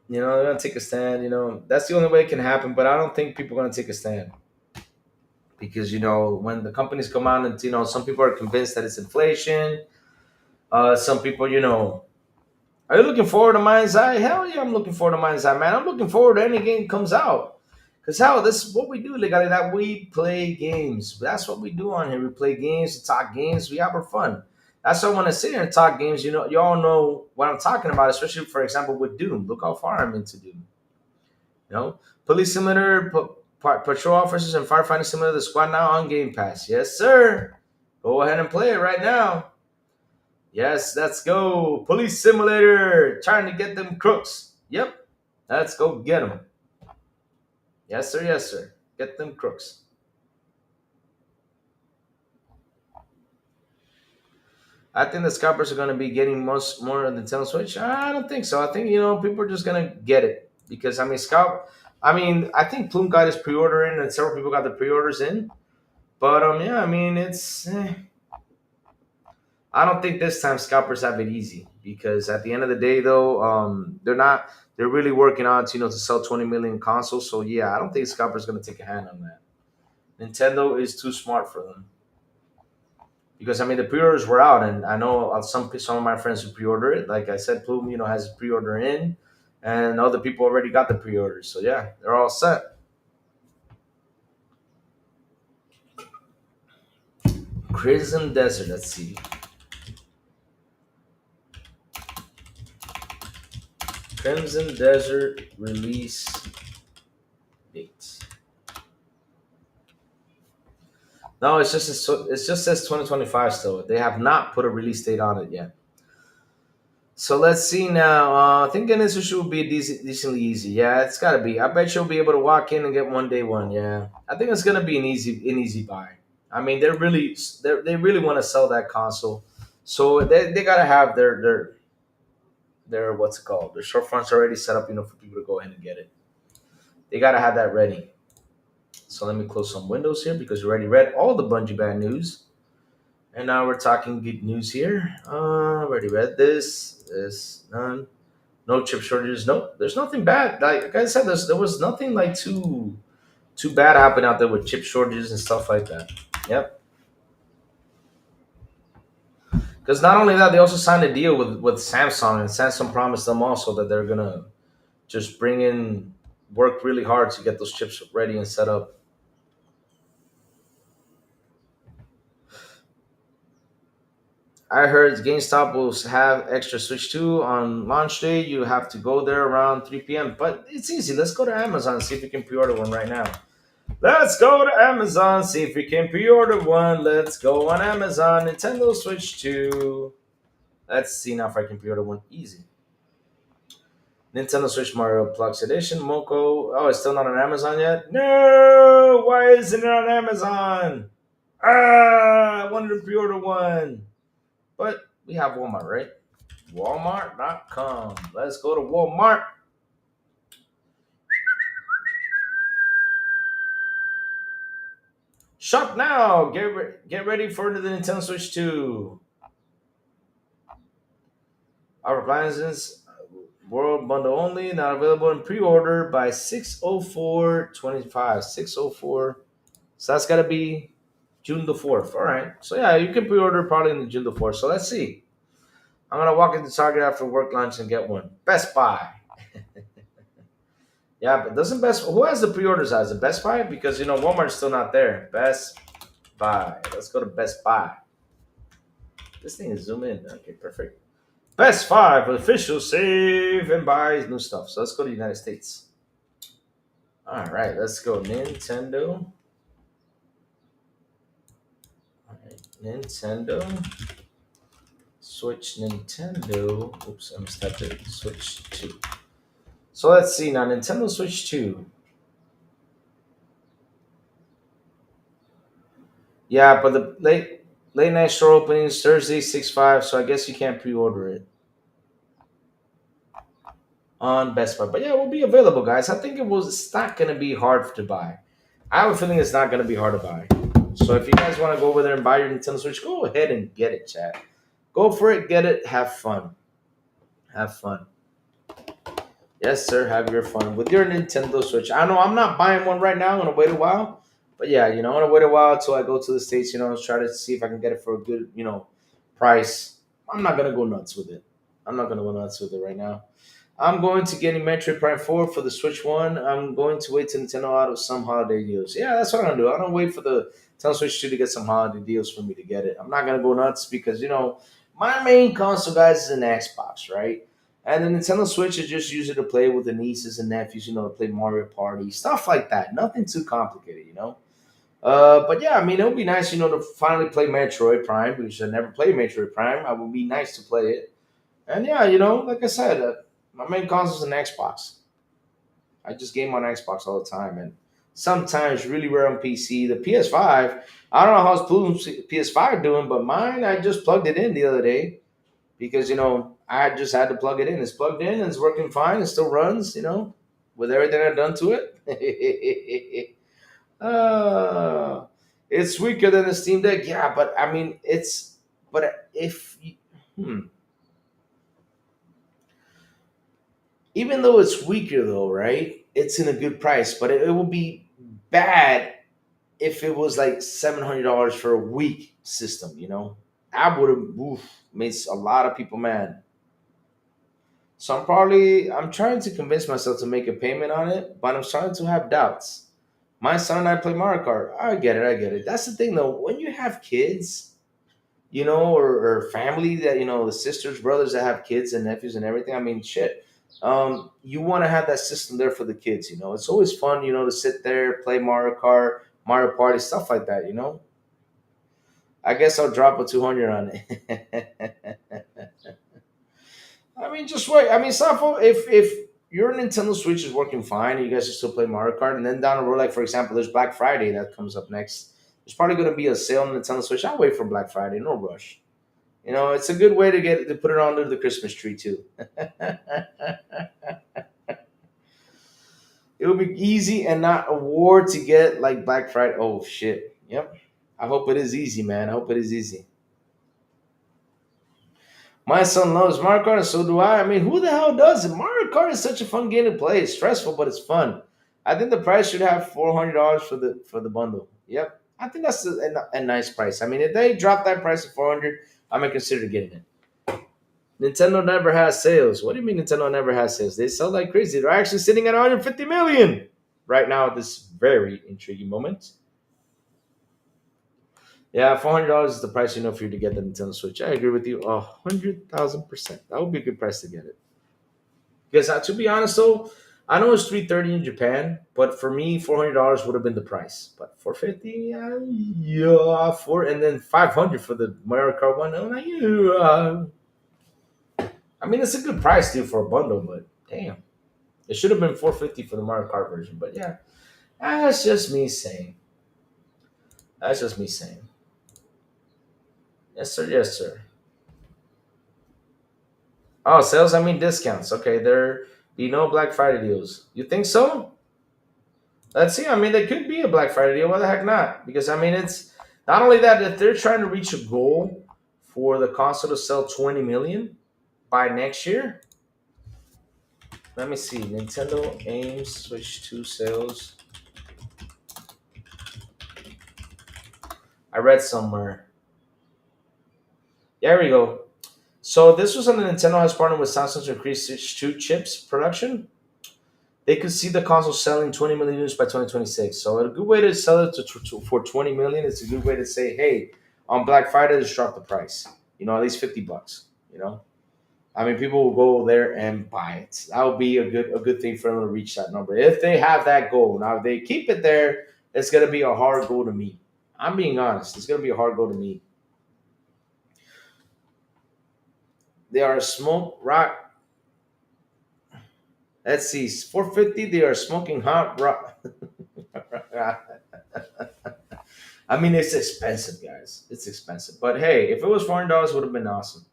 C: They're going to take a stand. That's the only way it can happen. But I don't think people are going to take a stand. Because, when the companies come out and, some people are convinced that it's inflation. Some people, are you looking forward to Mind's Eye? Hell yeah, I'm looking forward to Mind's Eye, man. I'm looking forward to any game comes out. Because hell, this is what we do, legally, that we play games. That's what we do on here. We play games, we talk games, we have our fun. That's why when I sit here and talk games, you all know what I'm talking about, especially, for example, with Doom. Look how far I'm into Doom. Police Simulator, Patrol Officers, and Firefighting Simulator, the squad now on Game Pass. Yes, sir. Go ahead and play it right now. Yes, let's go. Police Simulator, trying to get them crooks. Yep, let's go get them. Yes, sir. Yes, sir. Get them crooks. I think the scalpers are going to be getting more of the Nintendo Switch. I don't think so. I think people are just going to get it because I think Plume got his pre-order in, and several people got the pre-orders in. But yeah, I mean it's. I don't think this time scalpers have it easy because at the end of the day, though, they're not. They're really working on to sell 20 million consoles. So yeah, I don't think scalpers going to take a hand on that. Nintendo is too smart for them because I mean the pre-orders were out, and I know some of my friends who pre-order it. Like I said, Plume has a pre-order in, and other people already got the pre-orders. So yeah, they're all set. Crimson Desert. Let's see. Crimson Desert release date. No, it just says 2025 still. They have not put a release date on it yet. So let's see now. I think this issue will be decently easy. Yeah, it's got to be. I bet you'll be able to walk in and get one day one. Yeah, I think it's gonna be an easy buy. I mean, they really want to sell that console, so they gotta have their what's it called? Their storefronts already set up, for people to go ahead and get it. They gotta have that ready. So let me close some windows here because we already read all the Bungie bad news. And now we're talking good news here. Already read this. This, none. No chip shortages. No, there's nothing bad. Like I said, there was nothing like too bad happening out there with chip shortages and stuff like that. Yep. Because not only that, they also signed a deal with Samsung, and Samsung promised them also that they're gonna just work really hard to get those chips ready and set up. I heard GameStop will have extra Switch 2 on launch day. You have to go there around 3 p.m. But it's easy. Let's go to Amazon and see if we can pre-order one right now. Let's go to Amazon, see if we can pre-order one. Let's go on Amazon. Nintendo Switch 2. Let's see now if I can pre-order one. Easy. Nintendo Switch Mario Plus Edition, Moko. Oh, it's still not on Amazon yet? No! Why isn't it on Amazon? I wanted to pre-order one. But we have Walmart, right? Walmart.com. Let's go to Walmart. Shop now. Get ready for the Nintendo Switch 2. Our appliances world bundle only, not available in pre-order by 604/25. 604. So that's gotta be June the 4th. All right. So yeah, you can pre-order probably in June the 4th. So let's see. I'm gonna walk into Target after work lunch and get one. Best Buy. Yeah, but doesn't Best who has the pre-orders as a Best Buy? Because Walmart's still not there. Best Buy. Let's go to Best Buy. This thing is zoom in. Okay, perfect. Best Five official save and buy new stuff. So let's go to the United States. All right, let's go Nintendo. All right, Nintendo. Switch Nintendo. Oops, I mistyped it. Switch 2. So let's see now. Nintendo Switch 2. Yeah, but the late night store openings Thursday 6/5. So I guess you can't pre-order it on Best Buy. But yeah, it will be available, guys. I think it's not gonna be hard to buy. I have a feeling it's not gonna be hard to buy. So if you guys want to go over there and buy your Nintendo Switch, go ahead and get it, chat. Go for it, get it, have fun. Have fun. Yes, sir, have your fun with your Nintendo Switch. I know I'm not buying one right now. I'm gonna wait a while. But yeah, I'm gonna wait a while until I go to the States, try to see if I can get it for a good, price. I'm not gonna go nuts with it. I'm not gonna go nuts with it right now. I'm going to get a Metroid Prime 4 for the Switch One. I'm going to wait till Nintendo out of some holiday deals. Yeah, that's what I'm gonna do. I don't wait for the Nintendo Switch 2 to get some holiday deals for me to get it. I'm not gonna go nuts because my main console, guys, is an Xbox, right? And the Nintendo Switch is just use it to play with the nieces and nephews, to play Mario Party, stuff like that. Nothing too complicated. But yeah, I mean, it would be nice, to finally play Metroid Prime because I never played Metroid Prime. It would be nice to play it. And yeah, like I said, my main console is an Xbox. I just game on Xbox all the time, and sometimes really rare on PC. The PS5, I don't know how's Plume's PS5 doing, but mine, I just plugged it in the other day because I just had to plug it in. It's plugged in and it's working fine. It still runs, with everything I've done to it. uh, it's weaker than the Steam Deck, yeah, but I mean, but if even though it's weaker though, right? It's in a good price, but it will be bad if it was like $700 for a weak system. I would have made a lot of people mad. So I'm trying to convince myself to make a payment on it, but I'm starting to have doubts. My son and I play Mario Kart. I get it, I get it. That's the thing though. When you have kids, or family that the sisters, brothers that have kids and nephews and everything. I mean, shit. You want to have that system there for the kids. It's always fun. To sit there, play Mario Kart, Mario Party, stuff like that. I guess I'll drop a 200 on it. I mean, just wait. I mean, Safo, if your Nintendo Switch is working fine and you guys are still playing Mario Kart, and then down the road, like for example, there's Black Friday that comes up next. There's probably going to be a sale on Nintendo Switch. I'll wait for Black Friday. No rush. It's a good way to put it under the Christmas tree too. It will be easy and not a war to get like Black Friday. Oh shit. Yep. I hope it is easy, man. I hope it is easy. My son loves Mario Kart, and so do I. I mean, who the hell does it? Mario Kart is such a fun game to play. It's stressful, but it's fun. I think the price should have $400 for the bundle. Yep, I think that's a nice price. I mean, if they drop that price to 400, I might consider getting it. Nintendo never has sales. What do you mean Nintendo never has sales? They sell like crazy. They're actually sitting at 150 million right now at this very intriguing moment. Yeah, $400 is the price for you to get the Nintendo Switch. I agree with you 100,000%. That would be a good price to get it. Because to be honest though, I know it's 330 in Japan, but for me, $400 would have been the price. But 450, yeah, four, and then 500 for the Mario Kart one. I'm like, yeah. I mean, it's a good price too for a bundle, but damn, it should have been 450 for the Mario Kart version. But yeah, that's just me saying. That's just me saying. Yes, sir. Yes, sir. Oh, sales. I mean discounts. Okay, there be no Black Friday deals. You think so? Let's see. I mean, there could be a Black Friday deal. Why the heck not? Because I mean, it's not only that if they're trying to reach a goal for the console to sell 20 million by next year. Let me see. Nintendo aims Switch 2 sales. I read somewhere. There we go. So this was something Nintendo has partnered with Samsung to increase Switch 2 chips production. They could see the console selling 20 million units by 2026. So a good way to sell it for 20 million is a good way to say, hey, on Black Friday, just drop the price. At least $50. I mean, people will go there and buy it. That would be a good thing for them to reach that number if they have that goal. Now, if they keep it there, it's gonna be a hard goal to meet. I'm being honest. It's gonna be a hard goal to meet. They are smoke rock. Let's see, 450. They are smoking hot rock. I mean, it's expensive, guys. It's expensive. But hey, if it was $400, would have been awesome.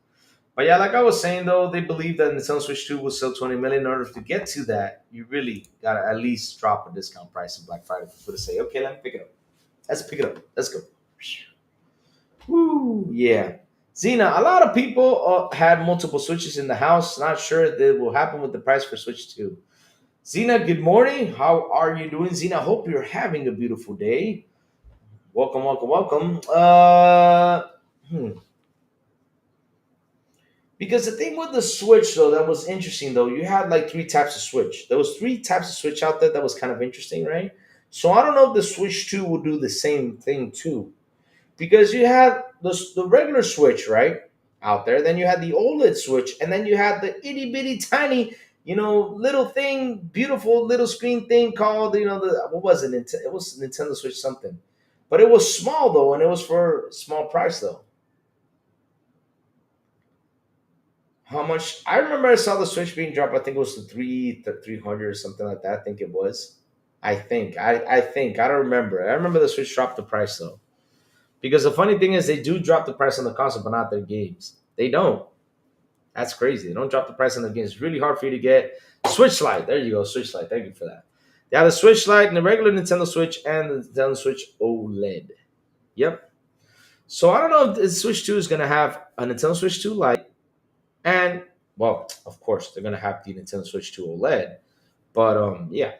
C: But yeah, like I was saying though, they believe that Nintendo Switch 2 will sell 20 million. In order to get to that, you really gotta at least drop a discount price in Black Friday for people to say, okay, let me pick it up. Let's pick it up. Let's go. Woo, yeah. Zena, a lot of people had multiple Switches in the house. Not sure that will happen with the price for Switch 2. Zena, good morning. How are you doing? Zena, hope you're having a beautiful day. Welcome, welcome, welcome. Because the thing with the Switch, though, that was interesting, though, you had like three types of Switch. There was three types of Switch out there that was kind of interesting, right? So I don't know if the Switch 2 will do the same thing, too. Because you had the regular Switch, right, out there. Then you had the OLED Switch. And then you had the itty-bitty tiny, little thing, beautiful little screen thing called, what was it? It was Nintendo Switch something. But it was small, though, and it was for a small price, though. How much? I remember I saw the Switch being dropped. I think it was the 300 or something like that. I think it was. I think. I don't remember. I remember the Switch dropped the price though. Because the funny thing is, they do drop the price on the console, but not their games. They don't. That's crazy. They don't drop the price on the games. It's really hard for you to get Switch Lite. There you go, Switch Lite. Thank you for that. They have the Switch Lite and the regular Nintendo Switch and the Nintendo Switch OLED. Yep. So I don't know if the Switch 2 is gonna have a Nintendo Switch 2 Lite. And well, of course, they're gonna have the Nintendo Switch 2 OLED, but yeah,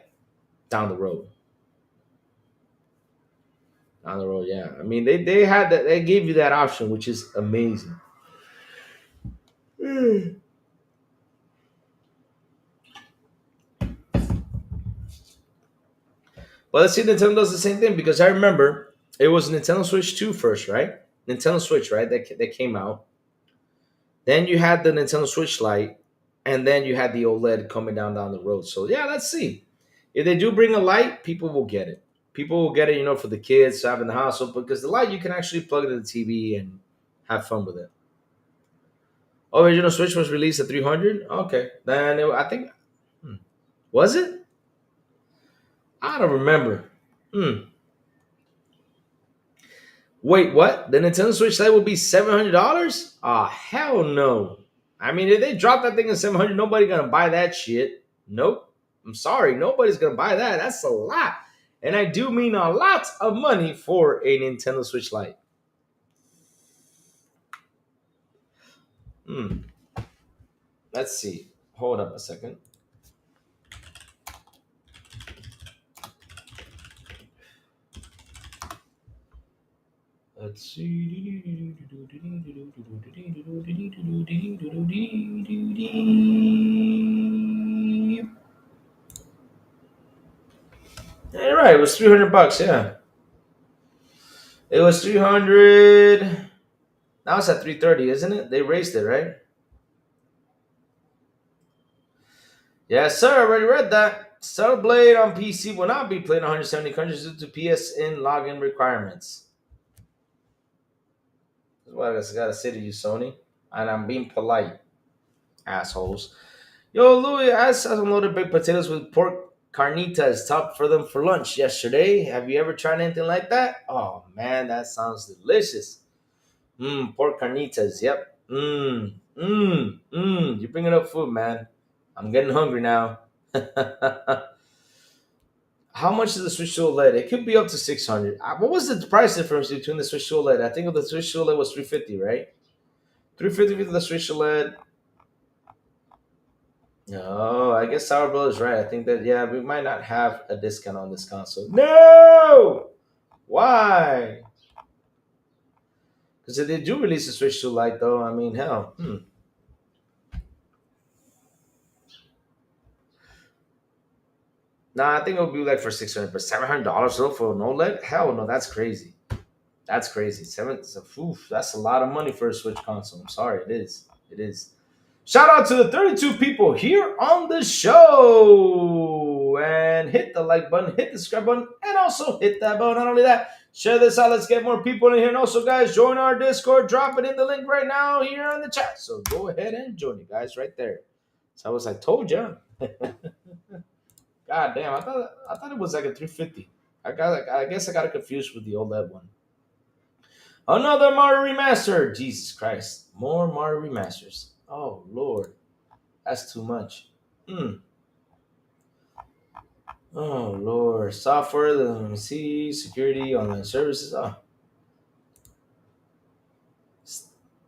C: down the road, yeah. I mean, they had that, they gave you that option, which is amazing. Mm. But let's see, Nintendo does the same thing because I remember it was Nintendo Switch 2 first, right? Nintendo Switch, right? That came out. Then you had the Nintendo Switch Lite, and then you had the OLED coming down the road. So yeah, let's see. If they do bring a light, people will get it. People will get it, for the kids to have in the house. So because the light, you can actually plug it in the TV and have fun with it. Original Switch was released at 300. Okay, then I think was it? I don't remember. Hmm. Wait, what? The Nintendo Switch Lite will be $700? Ah, hell no. I mean, if they drop that thing at 700, nobody gonna buy that shit. Nope. I'm sorry, nobody's gonna buy that. That's a lot, and I do mean a lot of money for a Nintendo Switch Lite. Hmm. Let's see. Hold up a second. Let's see. Yeah, you're right. It was $300. Yeah, it was 300. Now it's at 330, isn't it? They raised it, right? Yes, sir. I already read that. Cellblade on PC will not be played in 170 countries due to PSN login requirements. That's what I gotta say to you, Sony. And I'm being polite, assholes. Yo, Louis, I had some loaded baked potatoes with pork carnitas topped for them for lunch yesterday. Have you ever tried anything like that? Oh man, that sounds delicious. Pork carnitas. Yep. You're bringing up food, man. I'm getting hungry now. How much is the Switch OLED? It could be up to 600. What was the price difference between the Switch OLED? I think the Switch OLED was 350, right? 350 for the Switch OLED. No, I guess Sourblow is right. I think that yeah, we might not have a discount on this console. No, why? Because if they do release a Switch to Lite, though, I mean, hell, Nah, I think it'll be like for 600, but $700 though for an OLED? Hell no, that's crazy. That's crazy. That's a lot of money for a Switch console. I'm sorry, it is. It is. Shout out to the 32 people here on the show. And hit the like button, hit the subscribe button, and also hit that bell. Not only that, share this out. Let's get more people in here. And also, guys, join our Discord. Drop it in the link right now here in the chat. So go ahead and join it, guys, right there. So I was like, told you. God damn, I thought it was like a 350. I guess I got it confused with the OLED one. Another Mario remaster. Jesus Christ. More Mario remasters. Oh Lord. That's too much. Oh Lord. Software, let me see. Security, online services. Oh.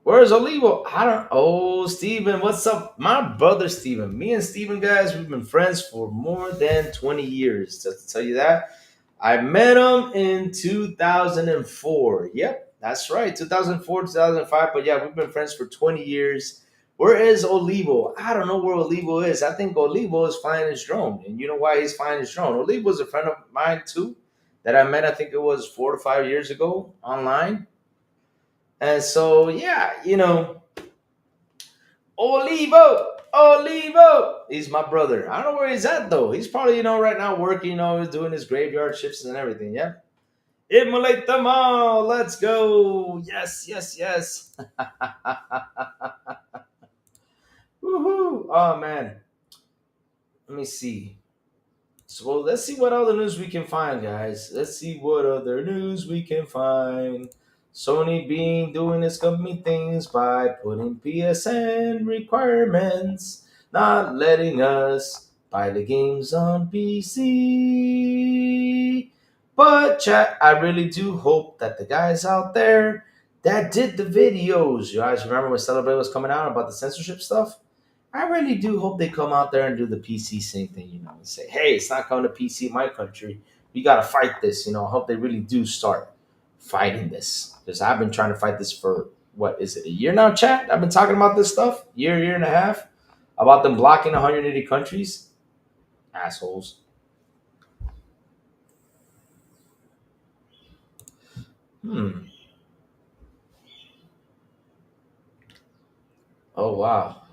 C: Where's Olivo? I don't. Oh, Steven, what's up? My brother Steven. Me and Steven, guys, we've been friends for more than 20 years. Just to tell you that. I met him in 2004. Yep, that's right. 2004, 2005. But yeah, we've been friends for 20 years. Where is Olivo? I don't know where Olivo is. I think Olivo is flying his drone. And you know why he's flying his drone? Olivo is a friend of mine too that I met, I think it was 4 to 5 years ago online. And so, yeah, Olivo, he's my brother. I don't know where he's at though. He's probably, right now working, he's doing his graveyard shifts and everything. Yeah. Immolate them all. Let's go. Yes, yes, yes. Woohoo. Oh man. Let me see. So let's see what other news we can find, guys. Let's see what other news we can find. Sony being doing its company things by putting PSN requirements, not letting us buy the games on PC. But chat, I really do hope that the guys out there that did the videos, you guys remember when Celebrate was coming out about the censorship stuff? I really do hope they come out there and do the PC same thing, and say, hey, it's not coming to PC in my country. We got to fight this, I hope they really do start fighting this. Because I've been trying to fight this for, what is it, a year now, chat? I've been talking about this stuff, year and a half, about them blocking 180 countries. Assholes. Oh, wow.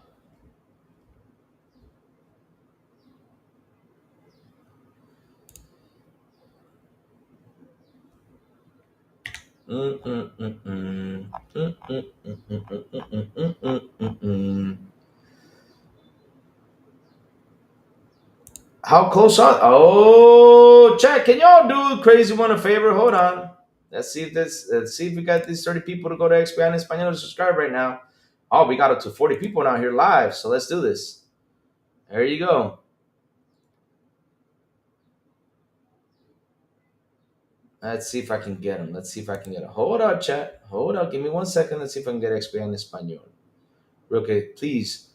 C: How close are? Oh, chat! Can y'all do crazy one a favor? Hold on. Let's see if we got these 30 people to go to XP en Español to subscribe right now. Oh, we got up to 40 people now here live. So let's do this. There you go. Let's see if I can get them. Hold up, chat. Hold up. Give me 1 second. Let's see if I can get XP en Español. Real quick, please.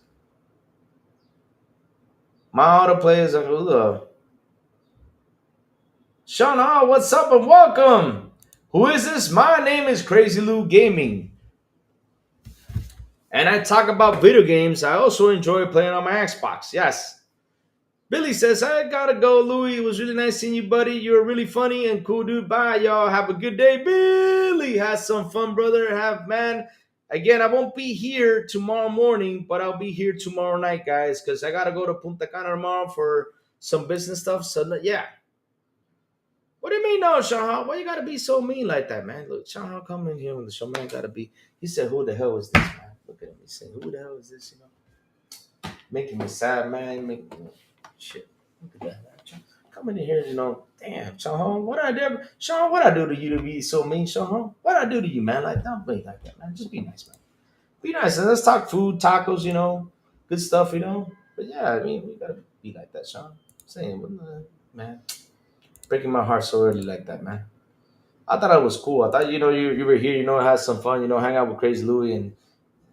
C: My autoplay is Shauna, what's up and welcome. Who is this? My name is Crazy Lou Gaming. And I talk about video games. I also enjoy playing on my Xbox. Yes. Billy says, I gotta go, Louie. It was really nice seeing you, buddy. You're really funny and cool, dude. Bye, y'all. Have a good day. Billy, have some fun, brother. Again, I won't be here tomorrow morning, but I'll be here tomorrow night, guys, because I gotta go to Punta Cana tomorrow for some business stuff. So yeah. What do you mean, no, Sean? Why you gotta be so mean like that, man? Look, Sean, come in here when the show man gotta be. He said, "Who the hell is this, man?" Look at him. He said, "Who the hell is this?" You know, making me sad, man. Shit. Look at that, man. Coming in here, you know, damn, Sean, what I did, Sean, what I do to you to be so mean, Sean? What I do to you, man? Like, don't be like that, man. Just be nice, man. Be nice. And let's talk food, tacos, you know, good stuff, you know. But yeah, I mean, we gotta be like that, Sean. Saying, man, breaking my heart so early like that, man. I thought it was cool. I thought, you know, you were here, you know, had some fun, you know, hang out with Crazy Louie and,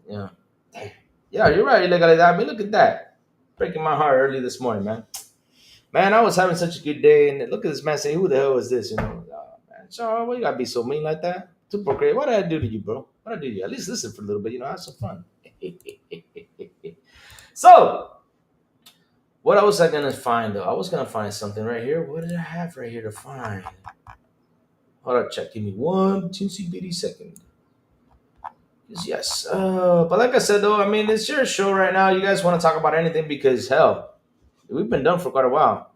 C: you know, damn. Yeah, you're right. You look at that. I mean, look at that. Breaking my heart early this morning, man. Man, I was having such a good day, and look at this man saying, "Who the hell is this?" You know, man, Sean, why you gotta be so mean like that? Super great. What did I do to you, bro? What did I do to you? At least listen for a little bit, you know, have some fun. So, what was I gonna find though? I was gonna find something right here. What did I have right here to find? Hold on, check. Give me one teensy bitty second. Yes. But like I said though, I mean, it's your show right now. You guys want to talk about anything because hell, we've been done for quite a while.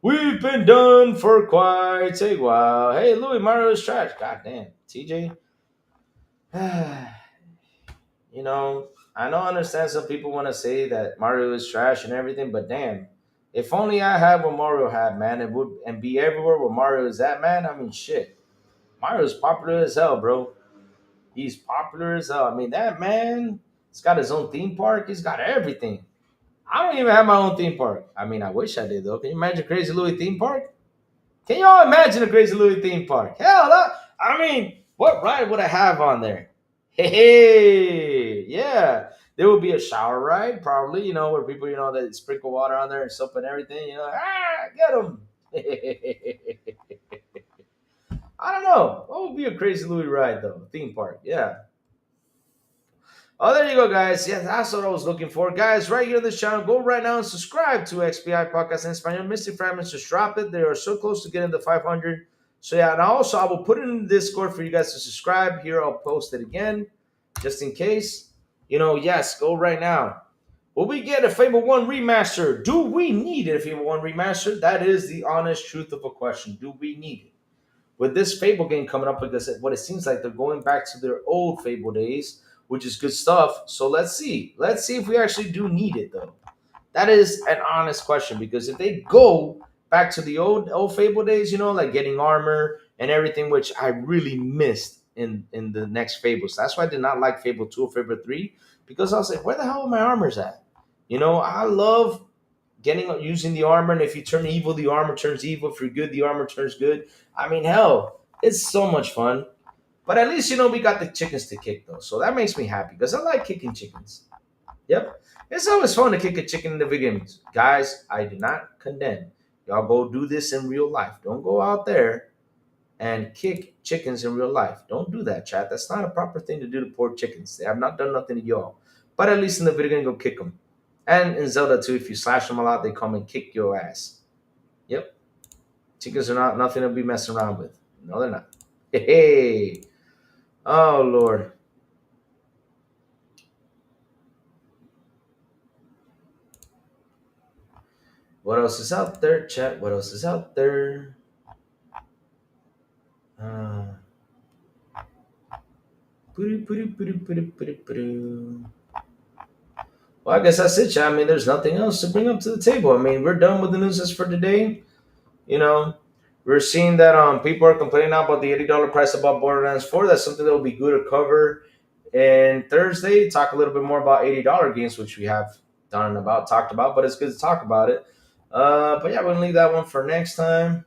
C: We've been done for quite a while. Hey, Louis, Mario is trash. God damn, TJ. You know, I don't understand some people want to say that Mario is trash and everything, but damn, if only I had what Mario had, man, it would and be everywhere where Mario is at, man. I mean, shit, Mario's popular as hell, bro. He's popular as hell. I mean, that man, he's got his own theme park. He's got everything. I don't even have my own theme park. I mean, I wish I did though. Can you imagine Crazy Louis theme park? Can y'all imagine a Crazy Louis theme park? Hell, I mean, what ride would I have on there? Hey, yeah. There would be a shower ride, probably, you know, where people, you know, that sprinkle water on there and soap and everything, you know, get them. I don't know. What would be a Crazy Louis ride, though? Theme park, yeah. Oh, there you go, guys. Yeah, that's what I was looking for. Guys, right here on this channel, go right now and subscribe to XPI Podcast in Espanol. Mystic Fragments, just drop it. They are so close to getting to 500. So, yeah, and also I will put it in the Discord for you guys to subscribe. Here, I'll post it again, just in case. You know, yes, go right now. Will we get a Fable 1 remaster? Do we need a Fable 1 remaster? That is the honest truth of a question. Do we need it? With this Fable game coming up, because what it seems like they're going back to their old Fable days, which is good stuff. So let's see. Let's see if we actually do need it, though. That is an honest question, because if they go back to the old Fable days, you know, like getting armor and everything, which I really missed in the next Fables. That's why I did not like Fable 2 or Fable 3, because I was like, where the hell are my armors at? You know, I love using the armor, and if you turn evil, the armor turns evil. If you're good, the armor turns good. I mean, hell, it's so much fun. But at least, you know, we got the chickens to kick, though. So that makes me happy because I like kicking chickens. Yep. It's always fun to kick a chicken in the video games. Guys, I do not condemn. Y'all go do this in real life. Don't go out there and kick chickens in real life. Don't do that, chat. That's not a proper thing to do to poor chickens. They have not done nothing to y'all. But at least in the video game, go kick them. And in Zelda, too, if you slash them a lot, they come and kick your ass. Yep. Chickens are not nothing to be messing around with. No, they're not. Hey. Oh, Lord. What else is out there, chat? What else is out there? Uh, well, I guess that's it, chat. I mean, there's nothing else to bring up to the table. I mean, we're done with the news for today. You know, we're seeing that people are complaining now about the $80 price about Borderlands 4. That's something that will be good to cover. And Thursday, talk a little bit more about $80 games, which we have talked about, but it's good to talk about it. But yeah, we're gonna leave that one for next time.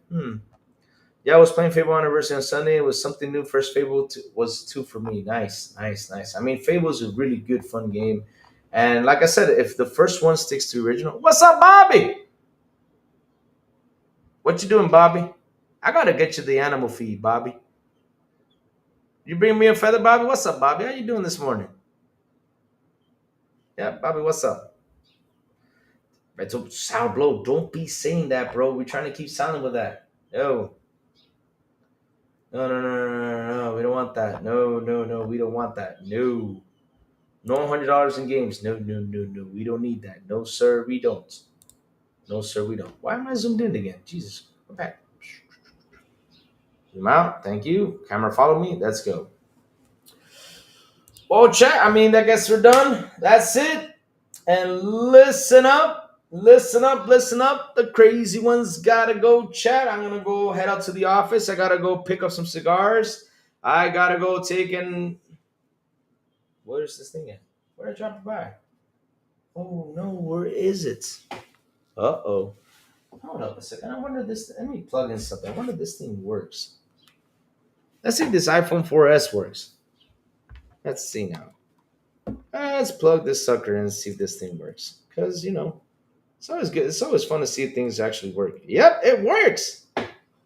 C: Yeah, I was playing Fable Anniversary on Sunday. It was something new. First Fable was 2 for me. Nice, nice, nice. I mean, Fable is a really good, fun game. And like I said, if the first one sticks to the original, what's up, Bobby? What you doing, Bobby? I gotta get you the animal feed, Bobby. You bring me a feather, Bobby? What's up, Bobby? How you doing this morning? Yeah, Bobby, what's up? Right, so Sourblow, don't be saying that, bro. We're trying to keep silent with that. No. No, no, no, no, no, no, no. We don't want that. No, no, no. We don't want that. No. No $100 in games. No, no, no, no. We don't need that. No, sir, we don't. No, sir, we don't. Why am I zoomed in again? Jesus. Go back. Zoom out. Thank you. Camera, follow me. Let's go. Well, chat, I mean, I guess we're done. That's it. And listen up. Listen up. Listen up. The crazy ones gotta go chat. I'm gonna go head out to the office. I gotta go pick up some cigars. I gotta go take and where's this thing at? Where did I drop it by? Oh no, where is it? Uh-oh. Hold up a second. I wonder this. Let me plug in something. I wonder if this thing works. Let's see if this iPhone 4S works. Let's see now. Let's plug this sucker in and see if this thing works. Because, it's always good. It's always fun to see if things actually work. Yep, it works.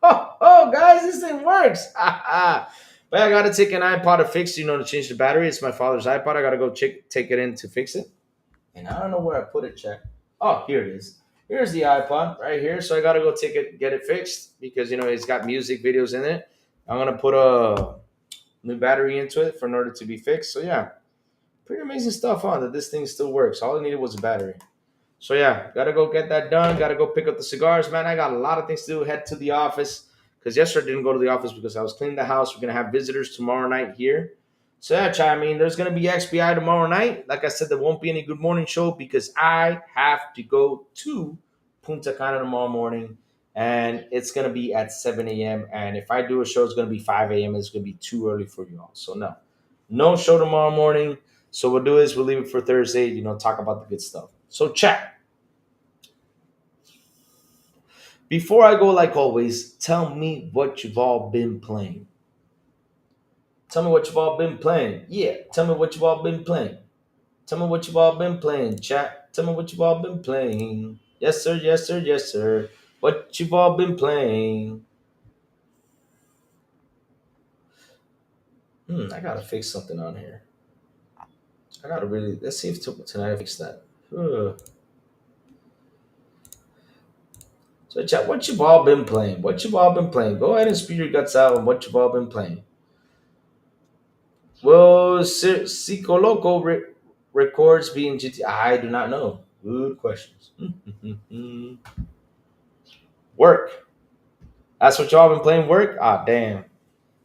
C: Oh, guys, this thing works. But I got to take an iPod to fix, to change the battery. It's my father's iPod. I got to go take it in to fix it. And I don't know where I put it, check. Oh, here it is. Here's the iPod right here. So I got to go get it fixed because, it's got music videos in it. I'm going to put a new battery into it in order to be fixed. So, yeah, pretty amazing stuff, huh? That this thing still works. All I needed was a battery. So, yeah, got to go get that done. Got to go pick up the cigars. Man, I got a lot of things to do. Head to the office because yesterday I didn't go to the office because I was cleaning the house. We're going to have visitors tomorrow night here. So, yeah, I mean, there's going to be XBI tomorrow night. Like I said, there won't be any Good Morning Show because I have to go to Punta Cana tomorrow morning. And it's going to be at 7 a.m. And if I do a show, it's going to be 5 a.m. It's going to be too early for you all. So, no show tomorrow morning. So, we'll do is we'll leave it for Thursday, talk about the good stuff. So, chat. Before I go, like always, tell me what you've all been playing. Tell me what you've all been playing. Yeah, tell me what you've all been playing. Tell me what you've all been playing, chat. Tell me what you've all been playing. Yes, sir, yes, sir, yes, sir. What you've all been playing. I gotta fix something on here. Let's see if tonight I fix that. So, chat, what you've all been playing. What you've all been playing. Go ahead and spew your guts out on what you've all been playing. Well, Cico Loco records being GT. I do not know. Good questions. Work. That's what y'all been playing. Work. Ah, damn.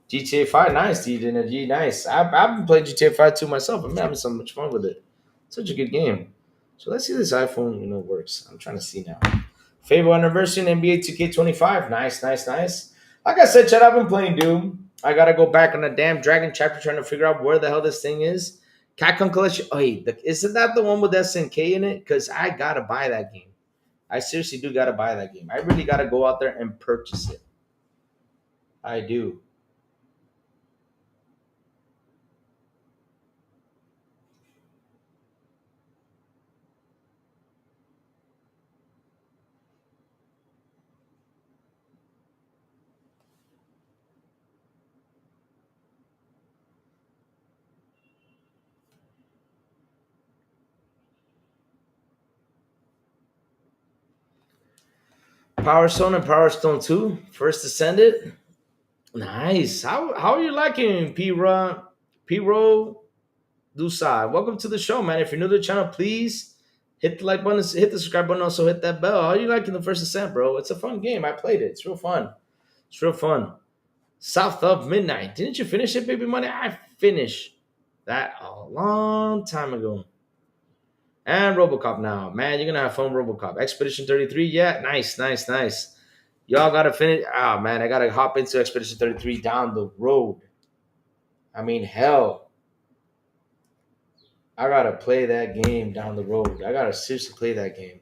C: GTA 5, nice, dude. And G, nice. I've been playing GTA 5 too myself. I'm having so much fun with it. Such a good game. So let's see if this iPhone, works. I'm trying to see now. Fable Anniversary and NBA 2K25. Nice, nice, nice. Like I said, Chad, I've been playing Doom. I gotta go back on the damn Dragon chapter trying to figure out where the hell this thing is. Capcom Collection. Oh, isn't that the one with SNK in it? Because I gotta buy that game. I seriously do gotta buy that game. I really gotta go out there and purchase it. I do. Power Stone and Power Stone 2. First Ascended. Nice. How are you liking P-Ro Dusai? Welcome to the show, man. If you're new to the channel, please hit the like button, hit the subscribe button, also hit that bell. How are you liking the First Ascent, bro? It's a fun game. I played it. It's real fun. It's real fun. South of Midnight. Didn't you finish it, Baby Money? I finished that a long time ago. And Robocop now. Man, you're going to have fun, Robocop. Expedition 33. Yeah, nice, nice, nice. Y'all got to finish. Oh, man, I got to hop into Expedition 33 down the road. I mean, hell. I got to play that game down the road. I got to seriously play that game.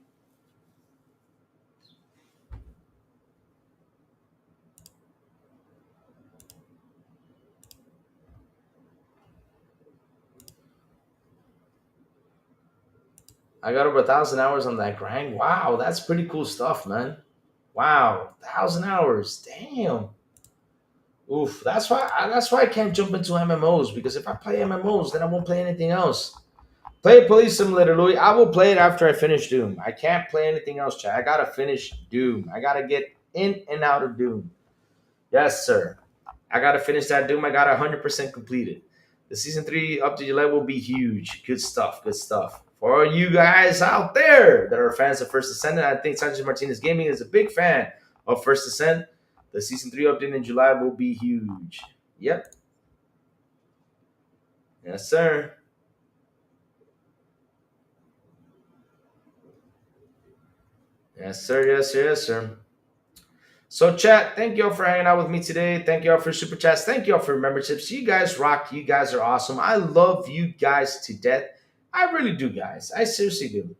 C: I got over 1,000 hours on that grind. Wow, that's pretty cool stuff, man. Wow, 1,000 hours. Damn. Oof. That's why I can't jump into MMOs because if I play MMOs, then I won't play anything else. Play Police Simulator, Louis. I will play it after I finish Doom. I can't play anything else, Chad. I gotta finish Doom. I gotta get in and out of Doom. Yes, sir. I gotta finish that Doom. I got 100% completed. The season 3 up to your level will be huge. Good stuff. Good stuff. For you guys out there that are fans of First Ascent, I think Sanchez Martinez Gaming is a big fan of First Ascent. The Season 3 update in July will be huge. Yep. Yes, sir. Yes, sir. Yes, sir. Yes, sir. So, chat, thank you all for hanging out with me today. Thank you all for super chats. Thank you all for memberships. You guys rock. You guys are awesome. I love you guys to death. I really do, guys. I seriously do.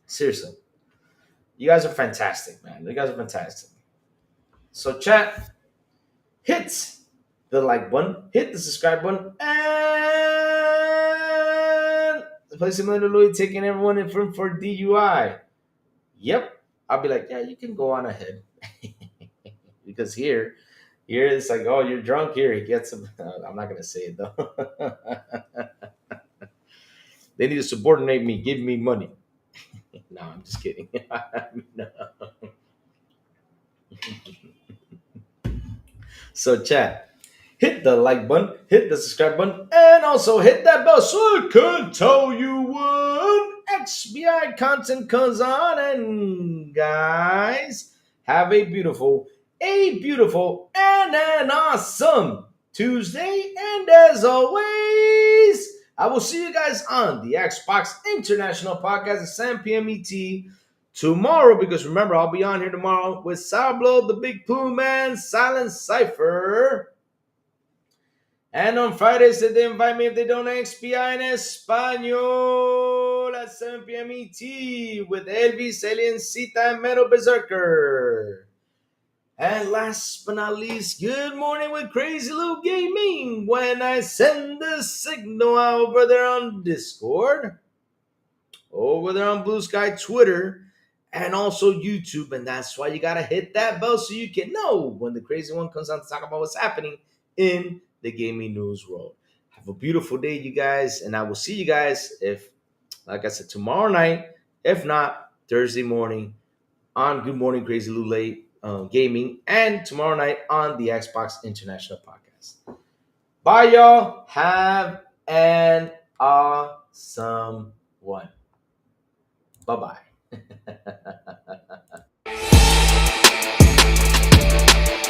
C: Seriously. You guys are fantastic, man. You guys are fantastic. So, chat, hit the like button, hit the subscribe button, and play Simulator Louis taking everyone in front for DUI. Yep. I'll be like, yeah, you can go on ahead. Because here it's like, oh, you're drunk. Here, he gets him. I'm not gonna say it though. They need to subordinate me, give me money. No, I'm just kidding. No. So, chat, hit the like button, hit the subscribe button, and also hit that bell so I can tell you when XBI content comes on. And guys, have a beautiful, and an awesome Tuesday. And as always, I will see you guys on the Xbox International Podcast at 7 p.m. ET tomorrow, because remember, I'll be on here tomorrow with Sourblow, the Big Plume Man, Silent Cypher. And on Fridays, if they invite me, if they don't, XPI en Español at 7 p.m. ET with Elvis, Aliencita, and Metal Berserker. And last but not least, good morning with Crazy Lou Gaming when I send the signal over there on Discord, over there on Blue Sky, Twitter, and also YouTube. And that's why you got to hit that bell so you can know when the crazy one comes on to talk about what's happening in the gaming news world. Have a beautiful day, you guys. And I will see you guys, if, like I said, tomorrow night, if not Thursday morning on Good Morning Crazy Lou Gaming, and tomorrow night on the Xbox International Podcast. Bye, y'all. Have an awesome one. Bye-bye.